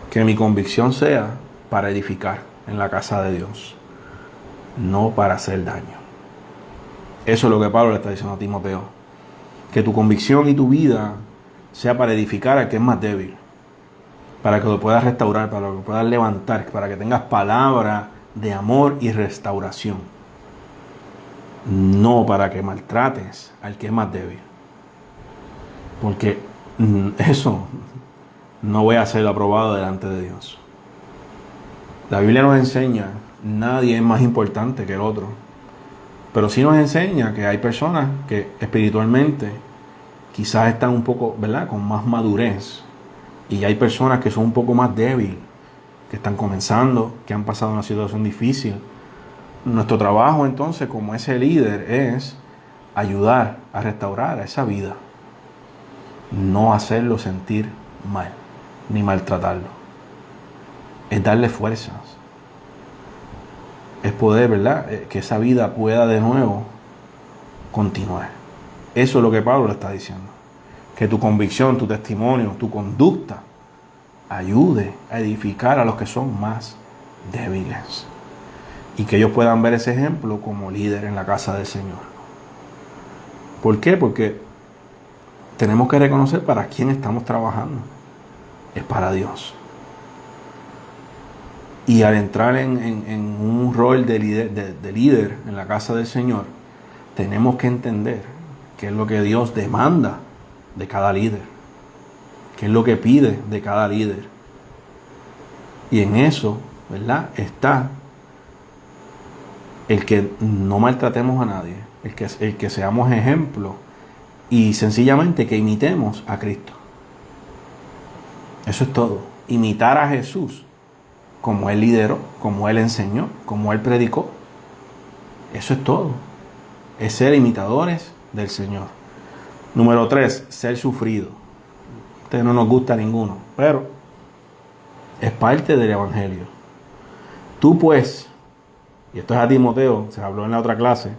Que mi convicción sea para edificar en la casa de Dios, no para hacer daño. Eso es lo que Pablo le está diciendo a Timoteo. Que tu convicción y tu vida sea para edificar al que es más débil, para que lo puedas restaurar, para que lo puedas levantar, para que tengas palabra de amor y restauración, no para que maltrates al que es más débil, porque eso no voy a ser aprobado delante de Dios. La Biblia nos enseña, nadie es más importante que el otro, pero sí nos enseña que hay personas que espiritualmente quizás están un poco, ¿verdad?, con más madurez, y hay personas que son un poco más débiles, que están comenzando, que han pasado una situación difícil. Nuestro trabajo entonces como ese líder es ayudar a restaurar a esa vida, no hacerlo sentir mal. ni maltratarlo. Es darle fuerzas. Es poder, ¿verdad? Que esa vida pueda de nuevo continuar. Eso es lo que Pablo le está diciendo. Que tu convicción, tu testimonio, tu conducta ayude a edificar a los que son más débiles. Y que ellos puedan ver ese ejemplo como líder en la casa del Señor. ¿Por qué? Porque tenemos que reconocer para quién estamos trabajando. Es para Dios. Y al entrar en un rol de líder en la casa del Señor, tenemos que entender qué es lo que Dios demanda de cada líder. Qué es lo que pide de cada líder. Y en eso, ¿verdad?, está el que no maltratemos a nadie, el que seamos ejemplo y sencillamente que imitemos a Cristo. Eso es todo. Imitar a Jesús como Él lideró, como Él enseñó, como Él predicó. Eso es todo. Es ser imitadores del Señor. Número 3, ser sufrido. A ustedes no nos gusta ninguno, pero es parte del Evangelio. Tú pues, y esto es a Timoteo, se habló en la otra clase,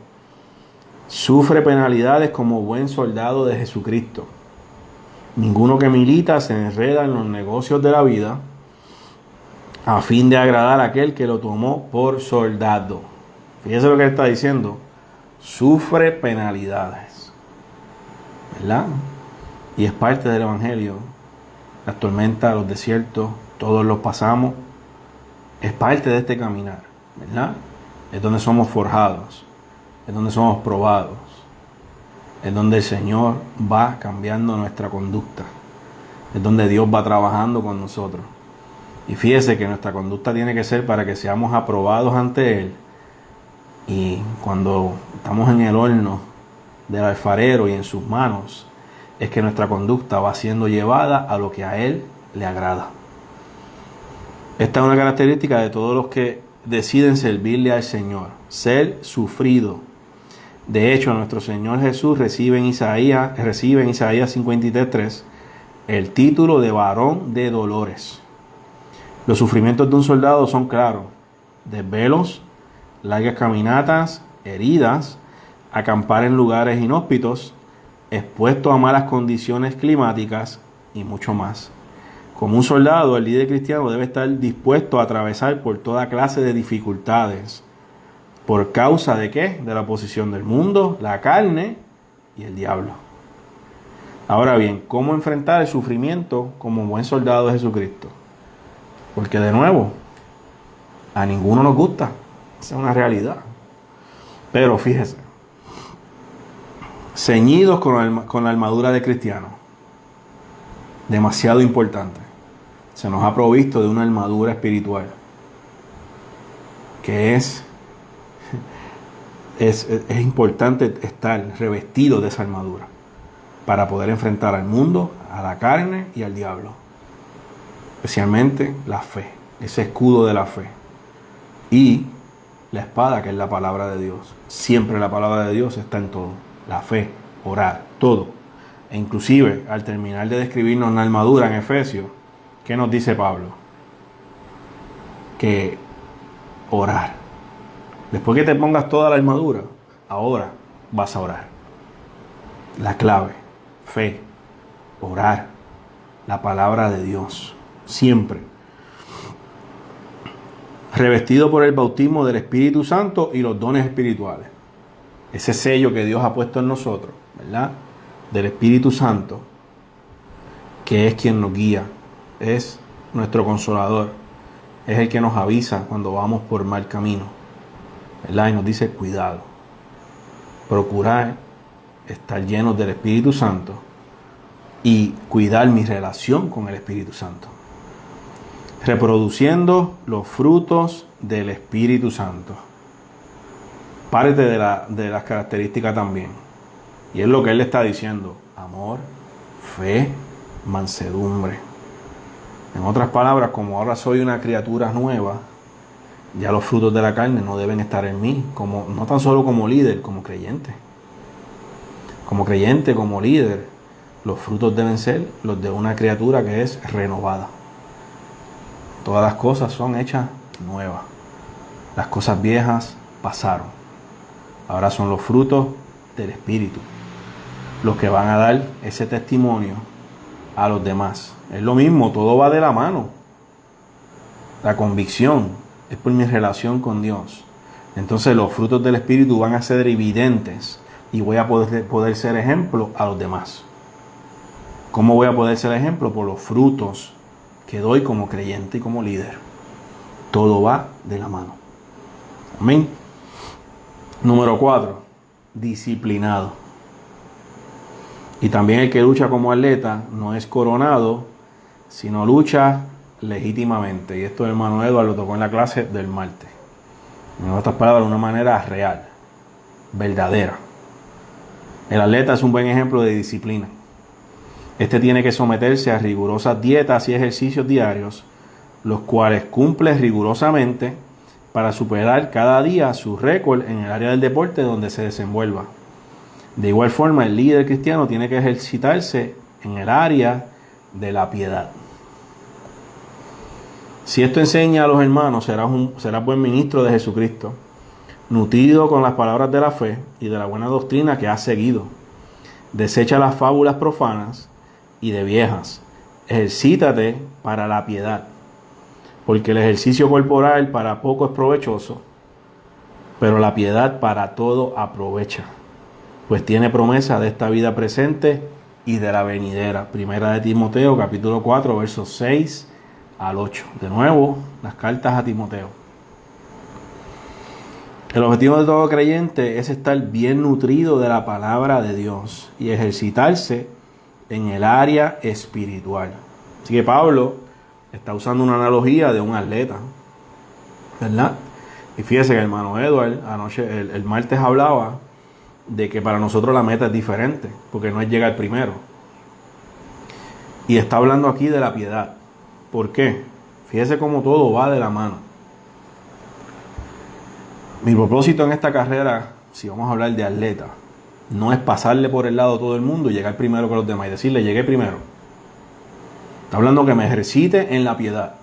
sufre penalidades como buen soldado de Jesucristo. Ninguno que milita se enreda en los negocios de la vida a fin de agradar a aquel que lo tomó por soldado. Fíjese lo que él está diciendo. Sufre penalidades, ¿verdad? Y es parte del Evangelio. Las tormentas, los desiertos, todos los pasamos. Es parte de este caminar, ¿verdad? Es donde somos forjados, es donde somos probados, es donde el Señor va cambiando nuestra conducta, es donde Dios va trabajando con nosotros. Y fíjese que nuestra conducta tiene que ser para que seamos aprobados ante Él. Y cuando estamos en el horno del alfarero y en sus manos, es que nuestra conducta va siendo llevada a lo que a Él le agrada. Esta es una característica de todos los que deciden servirle al Señor, ser sufrido. De hecho, nuestro Señor Jesús recibe en Isaías 53:3 el título de varón de dolores. Los sufrimientos de un soldado son claros: desvelos, largas caminatas, heridas, acampar en lugares inhóspitos, expuesto a malas condiciones climáticas y mucho más. Como un soldado, el líder cristiano debe estar dispuesto a atravesar por toda clase de dificultades. ¿Por causa de qué? De la oposición del mundo, la carne y el diablo. Ahora bien, ¿cómo enfrentar el sufrimiento como buen soldado de Jesucristo? Porque de nuevo, a ninguno nos gusta. Esa es una realidad. Pero fíjese, ceñidos con la armadura de cristiano. Demasiado importante. Se nos ha provisto de una armadura espiritual. Que es importante estar revestido de esa armadura para poder enfrentar al mundo, a la carne y al diablo. Especialmente la fe, ese escudo de la fe. Y la espada, que es la palabra de Dios. Siempre la palabra de Dios está en todo. La fe, orar, todo. E inclusive, al terminar de describirnos una armadura en Efesios, ¿qué nos dice Pablo? Que orar. Después que te pongas toda la armadura, ahora vas a orar. La clave, fe, orar, la palabra de Dios, siempre. Revestido por el bautismo del Espíritu Santo y los dones espirituales. Ese sello que Dios ha puesto en nosotros, ¿verdad? Del Espíritu Santo, que es quien nos guía, es nuestro consolador, es el que nos avisa cuando vamos por mal camino, ¿verdad? Y nos dice cuidado, procurar estar llenos del Espíritu Santo y cuidar mi relación con el Espíritu Santo, reproduciendo los frutos del Espíritu Santo. Parte de las características también, y es lo que él le está diciendo: amor, fe, mansedumbre. En otras palabras, como ahora soy una criatura nueva, ya los frutos de la carne no deben estar en mí, no tan solo como líder, como creyente. Como creyente, como líder, los frutos deben ser los de una criatura que es renovada. Todas las cosas son hechas nuevas. Las cosas viejas pasaron. Ahora son los frutos del Espíritu los que van a dar ese testimonio a los demás. Es lo mismo, todo va de la mano. La convicción es por mi relación con Dios. Entonces los frutos del Espíritu van a ser evidentes y voy a poder ser ejemplo a los demás. ¿Cómo voy a poder ser ejemplo? Por los frutos que doy como creyente y como líder. Todo va de la mano. Amén. Número 4. Disciplinado. Y también el que lucha como atleta no es coronado, sino lucha legítimamente. Y esto el hermano Edward lo tocó en la clase del martes. En otras palabras, de una manera real, verdadera. El atleta es un buen ejemplo de disciplina. Este tiene que someterse a rigurosas dietas y ejercicios diarios, los cuales cumple rigurosamente para superar cada día su récord en el área del deporte donde se desenvuelva. De igual forma, el líder cristiano tiene que ejercitarse en el área de la piedad. Si esto enseña a los hermanos, serás buen ministro de Jesucristo, nutrido con las palabras de la fe y de la buena doctrina que has seguido. Desecha las fábulas profanas y de viejas. Ejercítate para la piedad, porque el ejercicio corporal para poco es provechoso, pero la piedad para todo aprovecha, pues tiene promesa de esta vida presente y de la venidera. Primera de Timoteo, capítulo 4, versos 6 al 8. De nuevo, las cartas a Timoteo. El objetivo de todo creyente es estar bien nutrido de la palabra de Dios y ejercitarse en el área espiritual. Así que Pablo está usando una analogía de un atleta, ¿verdad? Y fíjese que el hermano Edward anoche, el martes hablaba de que para nosotros la meta es diferente, porque no es llegar primero. Y está hablando aquí de la piedad. ¿Por qué? Fíjese cómo todo va de la mano. Mi propósito en esta carrera, si vamos a hablar de atleta, no es pasarle por el lado a todo el mundo y llegar primero que los demás y decirle, llegué primero. Está hablando que me ejercite en la piedad.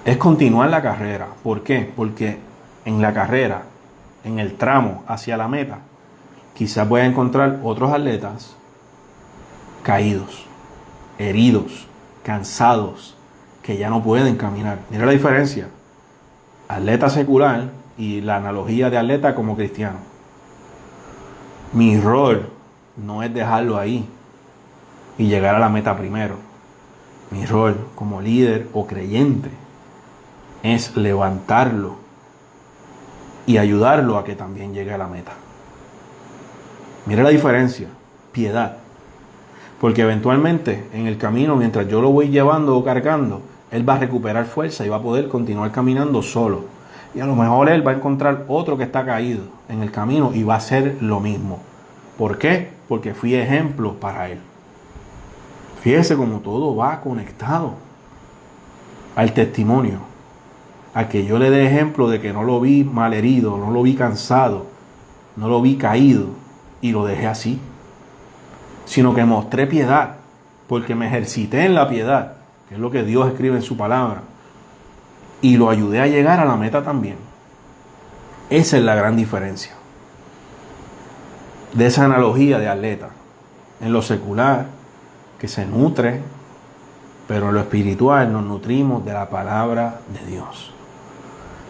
Es continuar la carrera. ¿Por qué? Porque en la carrera, en el tramo hacia la meta, quizás voy a encontrar otros atletas caídos, heridos, cansados, que ya no pueden caminar. Mira la diferencia. Atleta secular y la analogía de atleta como cristiano. Mi rol no es dejarlo ahí y llegar a la meta primero. Mi rol como líder o creyente es levantarlo y ayudarlo a que también llegue a la meta. Mira la diferencia. Piedad. Porque eventualmente en el camino, mientras yo lo voy llevando o cargando, él va a recuperar fuerza y va a poder continuar caminando solo. Y a lo mejor él va a encontrar otro que está caído en el camino y va a hacer lo mismo. ¿Por qué? Porque fui ejemplo para él. Fíjese cómo todo va conectado al testimonio. A que yo le dé ejemplo de que no lo vi malherido, no lo vi cansado, no lo vi caído y lo dejé así. Sino que mostré piedad, porque me ejercité en la piedad, que es lo que Dios escribe en su palabra, y lo ayudé a llegar a la meta también. Esa es la gran diferencia de esa analogía de atleta. En lo secular, que se nutre, pero en lo espiritual nos nutrimos de la palabra de Dios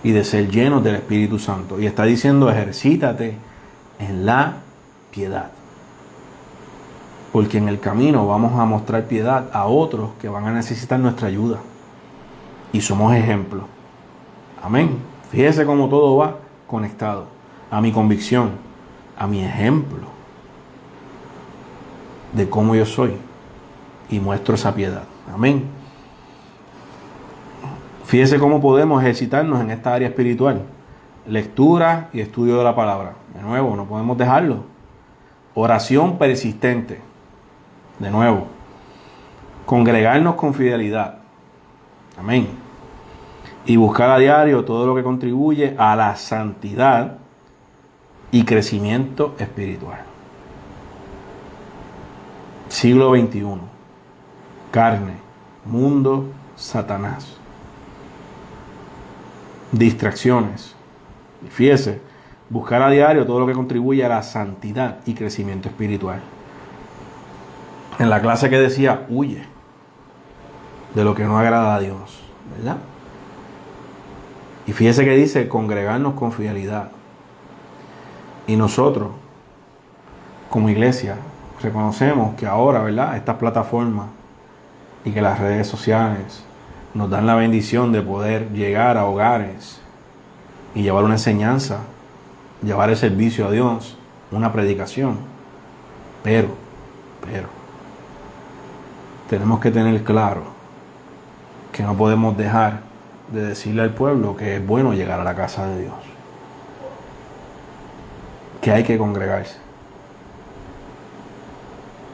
y de ser llenos del Espíritu Santo. Y está diciendo, ejercítate en la piedad. Porque en el camino vamos a mostrar piedad a otros que van a necesitar nuestra ayuda. Y somos ejemplos. Amén. Fíjese cómo todo va conectado a mi convicción, a mi ejemplo de cómo yo soy. Y muestro esa piedad. Amén. Fíjese cómo podemos ejercitarnos en esta área espiritual. Lectura y estudio de la palabra. De nuevo, no podemos dejarlo. Oración persistente. De nuevo. Congregarnos con fidelidad. Amén. Y buscar a diario todo lo que contribuye a la santidad y crecimiento espiritual. Siglo XXI. Carne, mundo, Satanás. Distracciones. Y fíjese, buscar a diario todo lo que contribuye a la santidad y crecimiento espiritual. En la clase que decía, huye de lo que no agrada a Dios, ¿verdad? Y fíjese que dice, congregarnos con fidelidad. Y nosotros, como iglesia, reconocemos que ahora, ¿verdad?, estas plataformas y que las redes sociales nos dan la bendición de poder llegar a hogares y llevar una enseñanza, llevar el servicio a Dios, una predicación. Pero, tenemos que tener claro que no podemos dejar de decirle al pueblo que es bueno llegar a la casa de Dios, que hay que congregarse.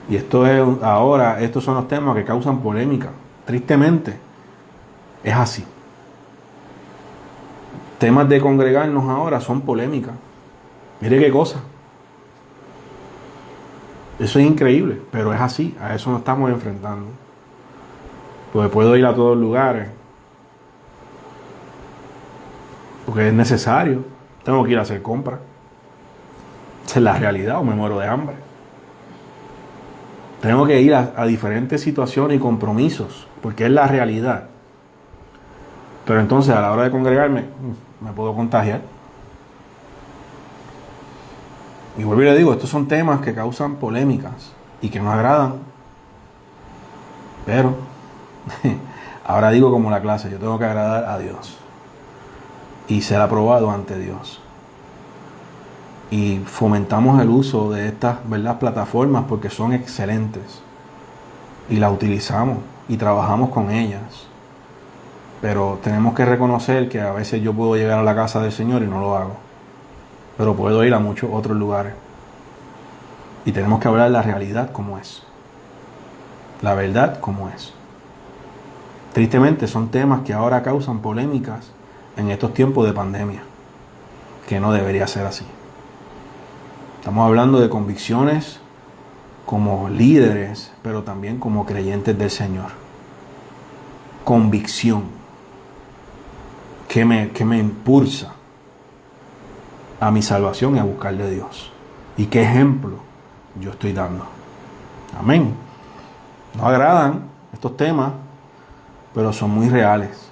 Y estos son los temas que causan polémica. Tristemente, es así. Temas de congregarnos ahora son polémicas. Mire qué cosa. Eso es increíble, pero es así. A eso nos estamos enfrentando. Porque puedo ir a todos lugares, porque es necesario. Tengo que ir a hacer compras. Esa es la realidad, o me muero de hambre. Tengo que ir a diferentes situaciones y compromisos, porque es la realidad. Pero entonces a la hora de congregarme, me puedo contagiar. Y vuelvo y le digo, estos son temas que causan polémicas y que no agradan. Pero ahora digo como la clase, yo tengo que agradar a Dios y ser aprobado ante Dios. Y fomentamos el uso de estas, ¿verdad?, plataformas porque son excelentes. Y las utilizamos y trabajamos con ellas. Pero tenemos que reconocer que a veces yo puedo llegar a la casa del Señor y no lo hago. Pero puedo ir a muchos otros lugares. Y tenemos que hablar la realidad como es. La verdad como es. Tristemente son temas que ahora causan polémicas en estos tiempos de pandemia. Que no debería ser así. Estamos hablando de convicciones como líderes, pero también como creyentes del Señor. Convicción que me impulsa a mi salvación y a buscar de Dios. ¿Y qué ejemplo yo estoy dando? Amén. No agradan estos temas, pero son muy reales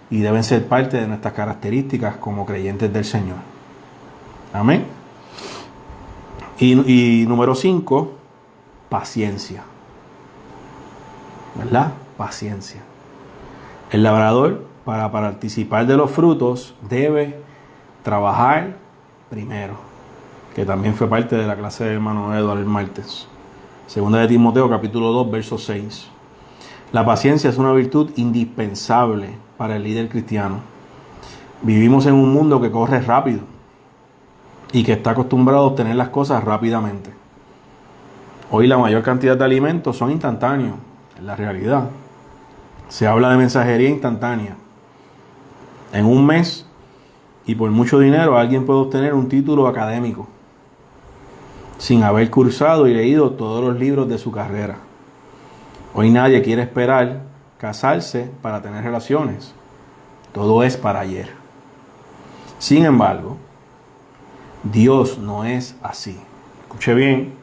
y deben ser parte de nuestras características como creyentes del Señor. Amén. Y número 5, paciencia. ¿Verdad? Paciencia. El labrador, para participar de los frutos, debe trabajar primero, que también fue parte de la clase del hermano Eduardo el martes. Segunda de Timoteo, capítulo 2, verso 6. La paciencia es una virtud indispensable para el líder cristiano. Vivimos en un mundo que corre rápido y que está acostumbrado a obtener las cosas rápidamente. Hoy la mayor cantidad de alimentos son instantáneos, en la realidad. Se habla de mensajería instantánea. En un mes y por mucho dinero alguien puede obtener un título académico sin haber cursado y leído todos los libros de su carrera. Hoy nadie quiere esperar casarse para tener relaciones. Todo es para ayer. Sin embargo, Dios no es así. Escuche bien,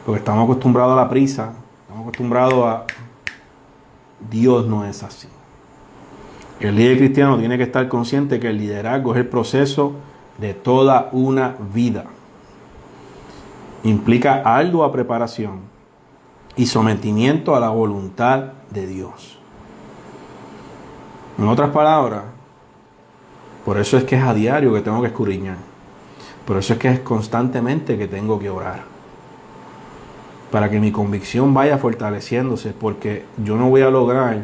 porque estamos acostumbrados a la prisa, estamos acostumbrados a... Dios no es así. El líder cristiano tiene que estar consciente que el liderazgo es el proceso de toda una vida. Implica ardua preparación y sometimiento a la voluntad de Dios. En otras palabras, por eso es que es a diario que tengo que escudriñar. Por eso es que es constantemente que tengo que orar. Para que mi convicción vaya fortaleciéndose, porque yo no voy a lograr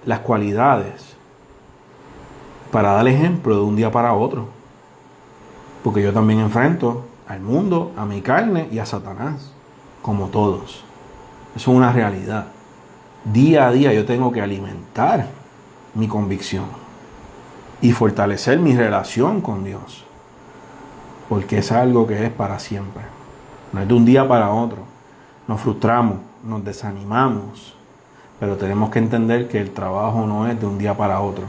las cualidades para dar ejemplo de un día para otro. Porque yo también enfrento al mundo, a mi carne y a Satanás, como todos. Eso es una realidad. Día a día yo tengo que alimentar mi convicción y fortalecer mi relación con Dios, porque es algo que es para siempre. No es de un día para otro. Nos frustramos, nos desanimamos, Pero tenemos que entender que el trabajo no es de un día para otro.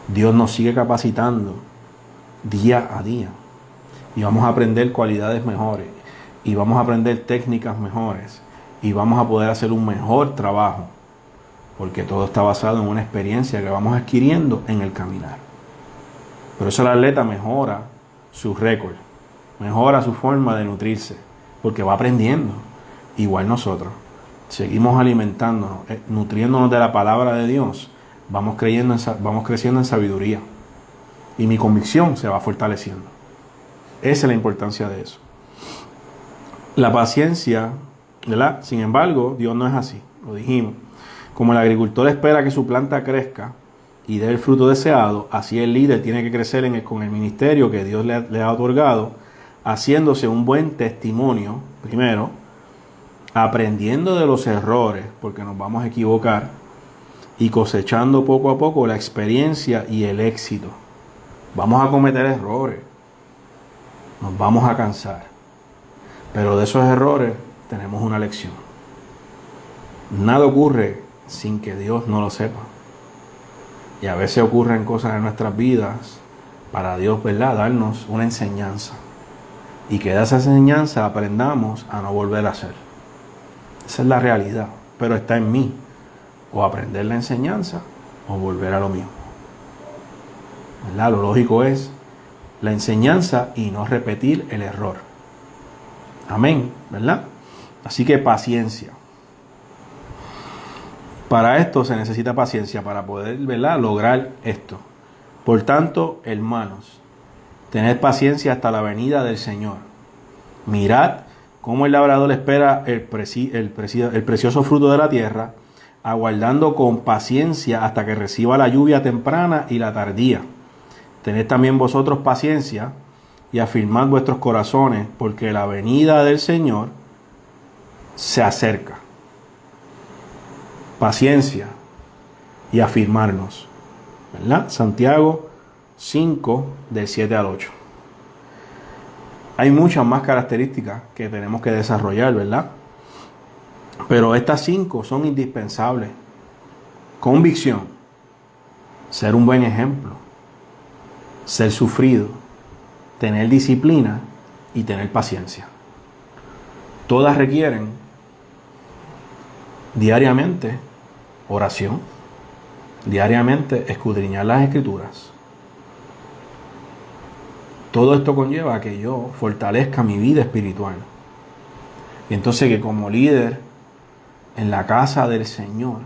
Dios nos sigue capacitando día a día. Y vamos a aprender cualidades mejores. Y vamos a aprender técnicas mejores. Y vamos a poder hacer un mejor trabajo. Porque todo está basado en una experiencia que vamos adquiriendo en el caminar. Por eso el atleta mejora su récord. Mejora su forma de nutrirse. Porque va aprendiendo. Igual nosotros. Seguimos alimentándonos, nutriéndonos de la palabra de Dios. Vamos creciendo en sabiduría. Y mi convicción se va fortaleciendo. Esa es la importancia de eso. La paciencia, ¿verdad? Sin embargo, Dios no es así. Lo dijimos. Como el agricultor espera que su planta crezca y dé el fruto deseado, así el líder tiene que crecer con el ministerio que Dios le ha otorgado, haciéndose un buen testimonio, primero, aprendiendo de los errores, porque nos vamos a equivocar, y cosechando poco a poco la experiencia y el éxito. Vamos a cometer errores, nos vamos a cansar, pero de esos errores tenemos una lección. Nada ocurre sin que Dios no lo sepa. Y a veces ocurren cosas en nuestras vidas para Dios, ¿verdad?, darnos una enseñanza. Y que de esa enseñanza aprendamos a no volver a hacer. Esa es la realidad, pero está en mí. O aprender la enseñanza o volver a lo mismo. ¿Verdad? Lo lógico es la enseñanza y no repetir el error. Amén, ¿verdad? Así que paciencia. Para esto se necesita paciencia para poder, ¿verdad?, lograr esto. Por tanto, hermanos, tened paciencia hasta la venida del Señor. Mirad cómo el labrador espera el precioso fruto de la tierra, aguardando con paciencia hasta que reciba la lluvia temprana y la tardía. Tened también vosotros paciencia y afirmad vuestros corazones, porque la venida del Señor se acerca. Paciencia y afirmarnos, ¿verdad? Santiago 5, del 7 al 8. Hay muchas más características que tenemos que desarrollar, ¿verdad? Pero estas 5 son indispensables. Convicción, ser un buen ejemplo, ser sufrido, tener disciplina y tener paciencia. Todas requieren diariamente oración, diariamente escudriñar las Escrituras. Todo esto conlleva a que yo fortalezca mi vida espiritual. Y entonces que como líder en la casa del Señor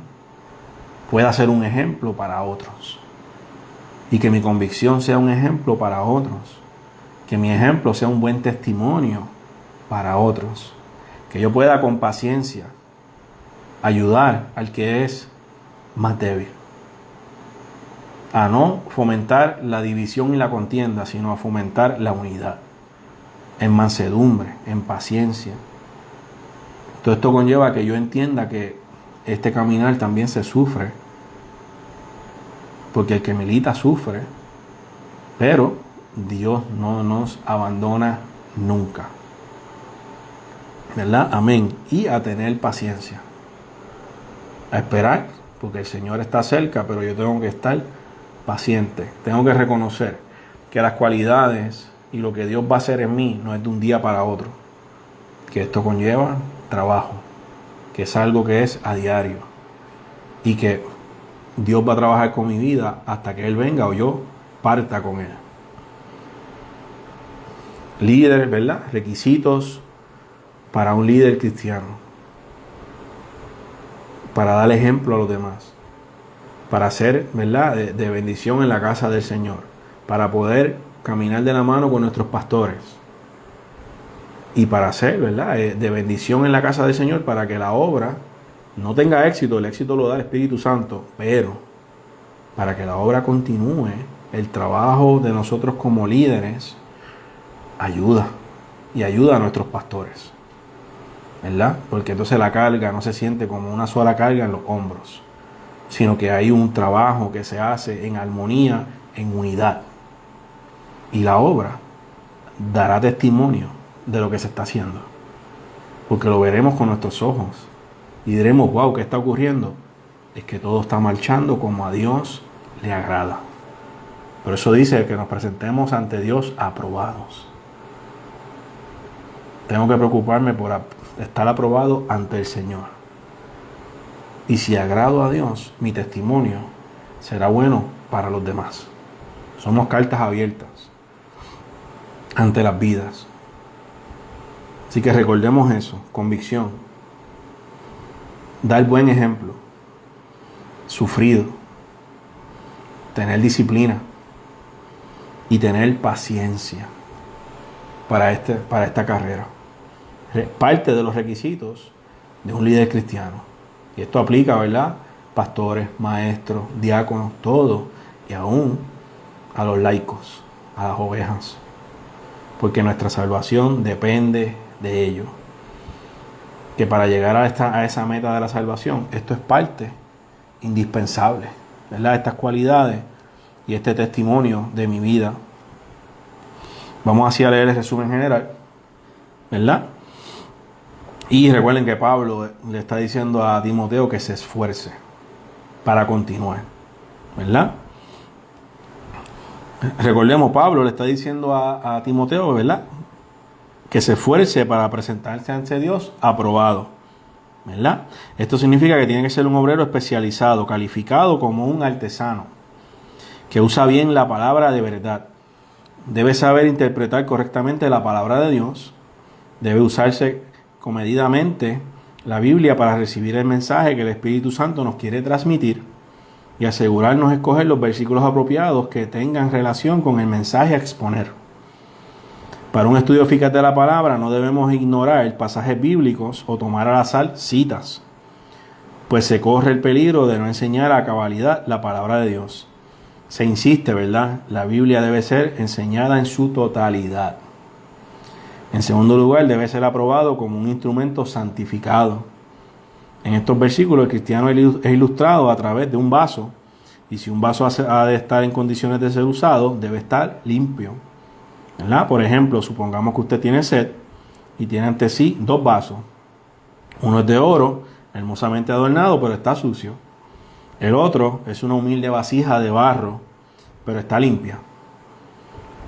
pueda ser un ejemplo para otros. Y que mi convicción sea un ejemplo para otros. Que mi ejemplo sea un buen testimonio para otros. Que yo pueda con paciencia ayudar al que es más débil. A no fomentar la división y la contienda, sino a fomentar la unidad. En mansedumbre, en paciencia. Todo esto conlleva que yo entienda que este caminar también se sufre. Porque el que milita sufre. Pero Dios no nos abandona nunca. ¿Verdad? Amén. Y a tener paciencia. A esperar, porque el Señor está cerca, pero yo tengo que estar paciente. Tengo que reconocer que las cualidades y lo que Dios va a hacer en mí no es de un día para otro. Que esto conlleva trabajo, que es algo que es a diario. Y que Dios va a trabajar con mi vida hasta que Él venga o yo parta con Él. Líderes, ¿verdad? Requisitos para un líder cristiano. Para dar ejemplo a los demás, para ser, ¿verdad?, de bendición en la casa del Señor, para poder caminar de la mano con nuestros pastores y para ser, ¿verdad?, de bendición en la casa del Señor, para que la obra no tenga éxito. El éxito lo da el Espíritu Santo, pero para que la obra continúe, el trabajo de nosotros como líderes ayuda a nuestros pastores, ¿verdad? Porque entonces la carga no se siente como una sola carga en los hombros, sino que hay un trabajo que se hace en armonía, en unidad. Y la obra dará testimonio de lo que se está haciendo, porque lo veremos con nuestros ojos. y diremos, wow, ¿qué está ocurriendo? Es que todo está marchando como a Dios le agrada. Por eso dice que nos presentemos ante Dios aprobados. Tengo que preocuparme por estar aprobado ante el Señor. Y si agrado a Dios, mi testimonio será bueno para los demás. Somos cartas abiertas ante las vidas. Así que recordemos eso, convicción. Dar buen ejemplo. Sufrido. Tener disciplina. Y tener paciencia para esta carrera. Parte de los requisitos de un líder cristiano. Y esto aplica, ¿verdad? Pastores, maestros, diáconos, todo. Y aún a los laicos, a las ovejas. Porque nuestra salvación depende de ello. Que para llegar a esa meta de la salvación, esto es parte indispensable, ¿verdad? Estas cualidades y este testimonio de mi vida. Vamos así a leer el resumen general, ¿verdad? Y recuerden que Pablo le está diciendo a Timoteo que se esfuerce para continuar, ¿verdad? Recordemos, Pablo le está diciendo a Timoteo, ¿verdad? Que se esfuerce para presentarse ante Dios aprobado, ¿verdad? Esto significa que tiene que ser un obrero especializado, calificado como un artesano, que usa bien la palabra de verdad. Debe saber interpretar correctamente la palabra de Dios. Debe usarse comedidamente la Biblia para recibir el mensaje que el Espíritu Santo nos quiere transmitir y asegurarnos de escoger los versículos apropiados que tengan relación con el mensaje a exponer. Para un estudio eficaz de la palabra no debemos ignorar pasajes bíblicos o tomar al azar citas, pues se corre el peligro de no enseñar a cabalidad la palabra de Dios. Se insiste, ¿verdad? La Biblia debe ser enseñada en su totalidad. En segundo lugar, debe ser aprobado como un instrumento santificado. En estos versículos, el cristiano es ilustrado a través de un vaso. Y si un vaso ha de estar en condiciones de ser usado, debe estar limpio, ¿verdad? Por ejemplo, supongamos que usted tiene sed y tiene ante sí dos vasos. Uno es de oro, hermosamente adornado, pero está sucio. El otro es una humilde vasija de barro, pero está limpia.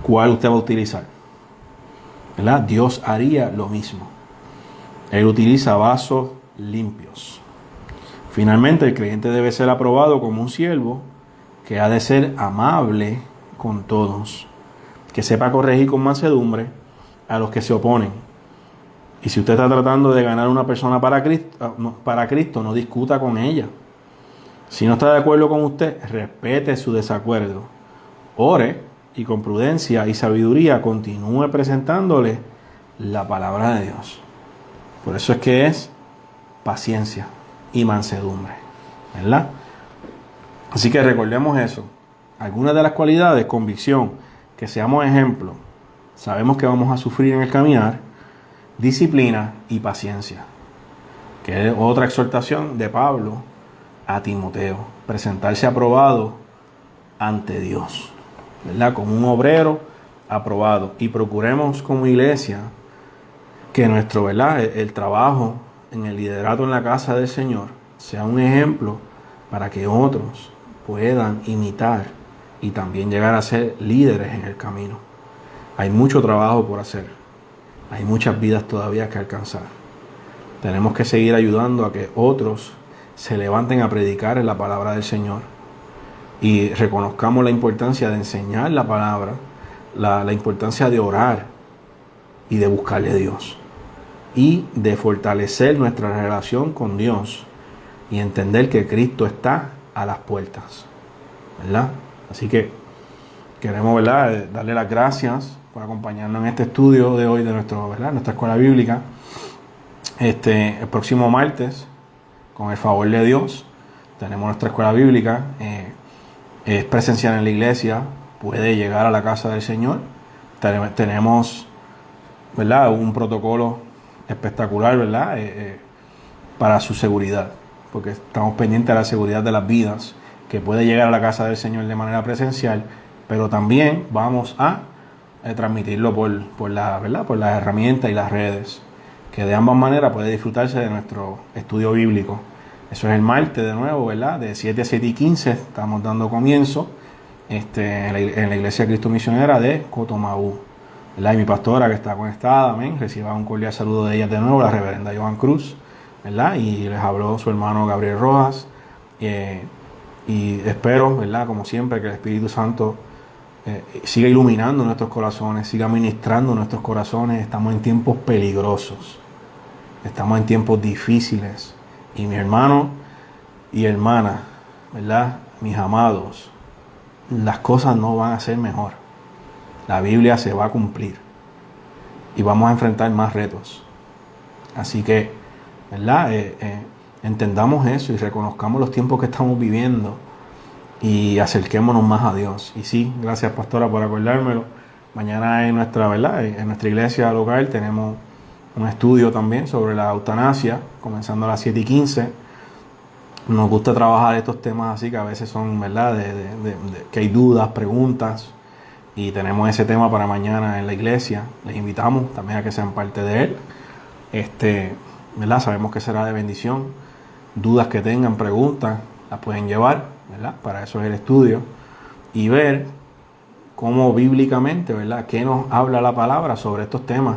¿Cuál usted va a utilizar? ¿Verdad? Dios haría lo mismo. Él utiliza vasos limpios. Finalmente, el creyente debe ser aprobado como un siervo que ha de ser amable con todos, que sepa corregir con mansedumbre a los que se oponen. Y si usted está tratando de ganar una persona para Cristo, no discuta con ella. Si no está de acuerdo con usted, respete su desacuerdo. Ore y con prudencia y sabiduría continúe presentándole la palabra de Dios. Por eso es que es paciencia y mansedumbre, ¿verdad? Así que recordemos eso. Algunas de las cualidades, convicción, que seamos ejemplo. Sabemos que vamos a sufrir en el caminar, disciplina y paciencia. Que es otra exhortación de Pablo a Timoteo. Presentarse aprobado ante Dios, ¿verdad? Como un obrero aprobado. Y procuremos como iglesia que nuestro, ¿verdad?, el trabajo en el liderato en la casa del Señor sea un ejemplo para que otros puedan imitar y también llegar a ser líderes en el camino. Hay mucho trabajo por hacer. Hay muchas vidas todavía que alcanzar. Tenemos que seguir ayudando a que otros se levanten a predicar en la palabra del Señor y reconozcamos la importancia de enseñar la palabra, la importancia de orar y de buscarle a Dios y de fortalecer nuestra relación con Dios y entender que Cristo está a las puertas, ¿verdad? Así que queremos, ¿verdad?, darle las gracias por acompañarnos en este estudio de hoy de nuestra escuela bíblica. El próximo martes, con el favor de Dios, tenemos nuestra escuela bíblica. Es presencial en la iglesia, puede llegar a la casa del Señor. Tenemos, ¿verdad?, un protocolo espectacular, ¿verdad?, para su seguridad, porque estamos pendientes de la seguridad de las vidas, que puede llegar a la casa del Señor de manera presencial, pero también vamos a transmitirlo por las herramientas y las redes que de ambas maneras puede disfrutarse de nuestro estudio bíblico. Eso es el martes de nuevo, ¿verdad? De 7 a 7 y 15 estamos dando comienzo en la Iglesia Cristo Misionera de Cotomaú, ¿verdad? Y mi pastora que está conectada, amén, reciba un cordial saludo de ella de nuevo, la reverenda Joan Cruz, ¿verdad? Y les habló su hermano Gabriel Rojas. Y espero, ¿verdad? Como siempre, que el Espíritu Santo siga iluminando nuestros corazones, siga ministrando nuestros corazones. Estamos en tiempos peligrosos, estamos en tiempos difíciles. Y mis hermanos y hermanas, ¿verdad? Mis amados, las cosas no van a ser mejor. La Biblia se va a cumplir y vamos a enfrentar más retos. Así que, ¿verdad? Entendamos eso y reconozcamos los tiempos que estamos viviendo y acerquémonos más a Dios. Y sí, gracias pastora por acordármelo. Mañana en nuestra, ¿verdad? En nuestra iglesia local tenemos un estudio también sobre la eutanasia, comenzando a las 7 y 15. Nos gusta trabajar estos temas así que a veces son, ¿verdad? Que hay dudas, preguntas, y tenemos ese tema para mañana en la iglesia. Les invitamos también a que sean parte de él. ¿Verdad? Sabemos que será de bendición. Dudas que tengan, preguntas, las pueden llevar, ¿verdad? Para eso es el estudio. Y ver cómo bíblicamente, ¿verdad? ¿Qué nos habla la palabra sobre estos temas?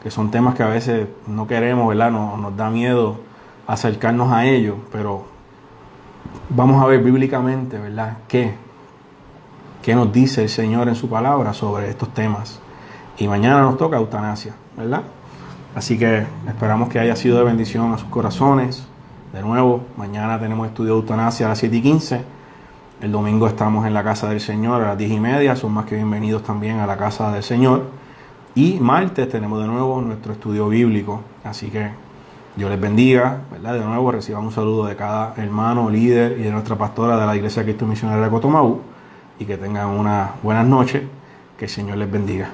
Que son temas que a veces no queremos, ¿verdad? Nos da miedo acercarnos a ellos, pero vamos a ver bíblicamente, ¿verdad? ¿Qué nos dice el Señor en su palabra sobre estos temas? Y mañana nos toca eutanasia, ¿verdad? Así que esperamos que haya sido de bendición a sus corazones. De nuevo, mañana tenemos estudio de eutanasia a las 7 y 15. El domingo estamos en la casa del Señor a las 10 y media. Son más que bienvenidos también a la casa del Señor. Y martes tenemos de nuevo nuestro estudio bíblico. Así que Dios les bendiga, ¿verdad? De nuevo reciban un saludo de cada hermano, líder y de nuestra pastora de la Iglesia Cristo Misionera de Cotomaú. Y que tengan unas buenas noches. Que el Señor les bendiga.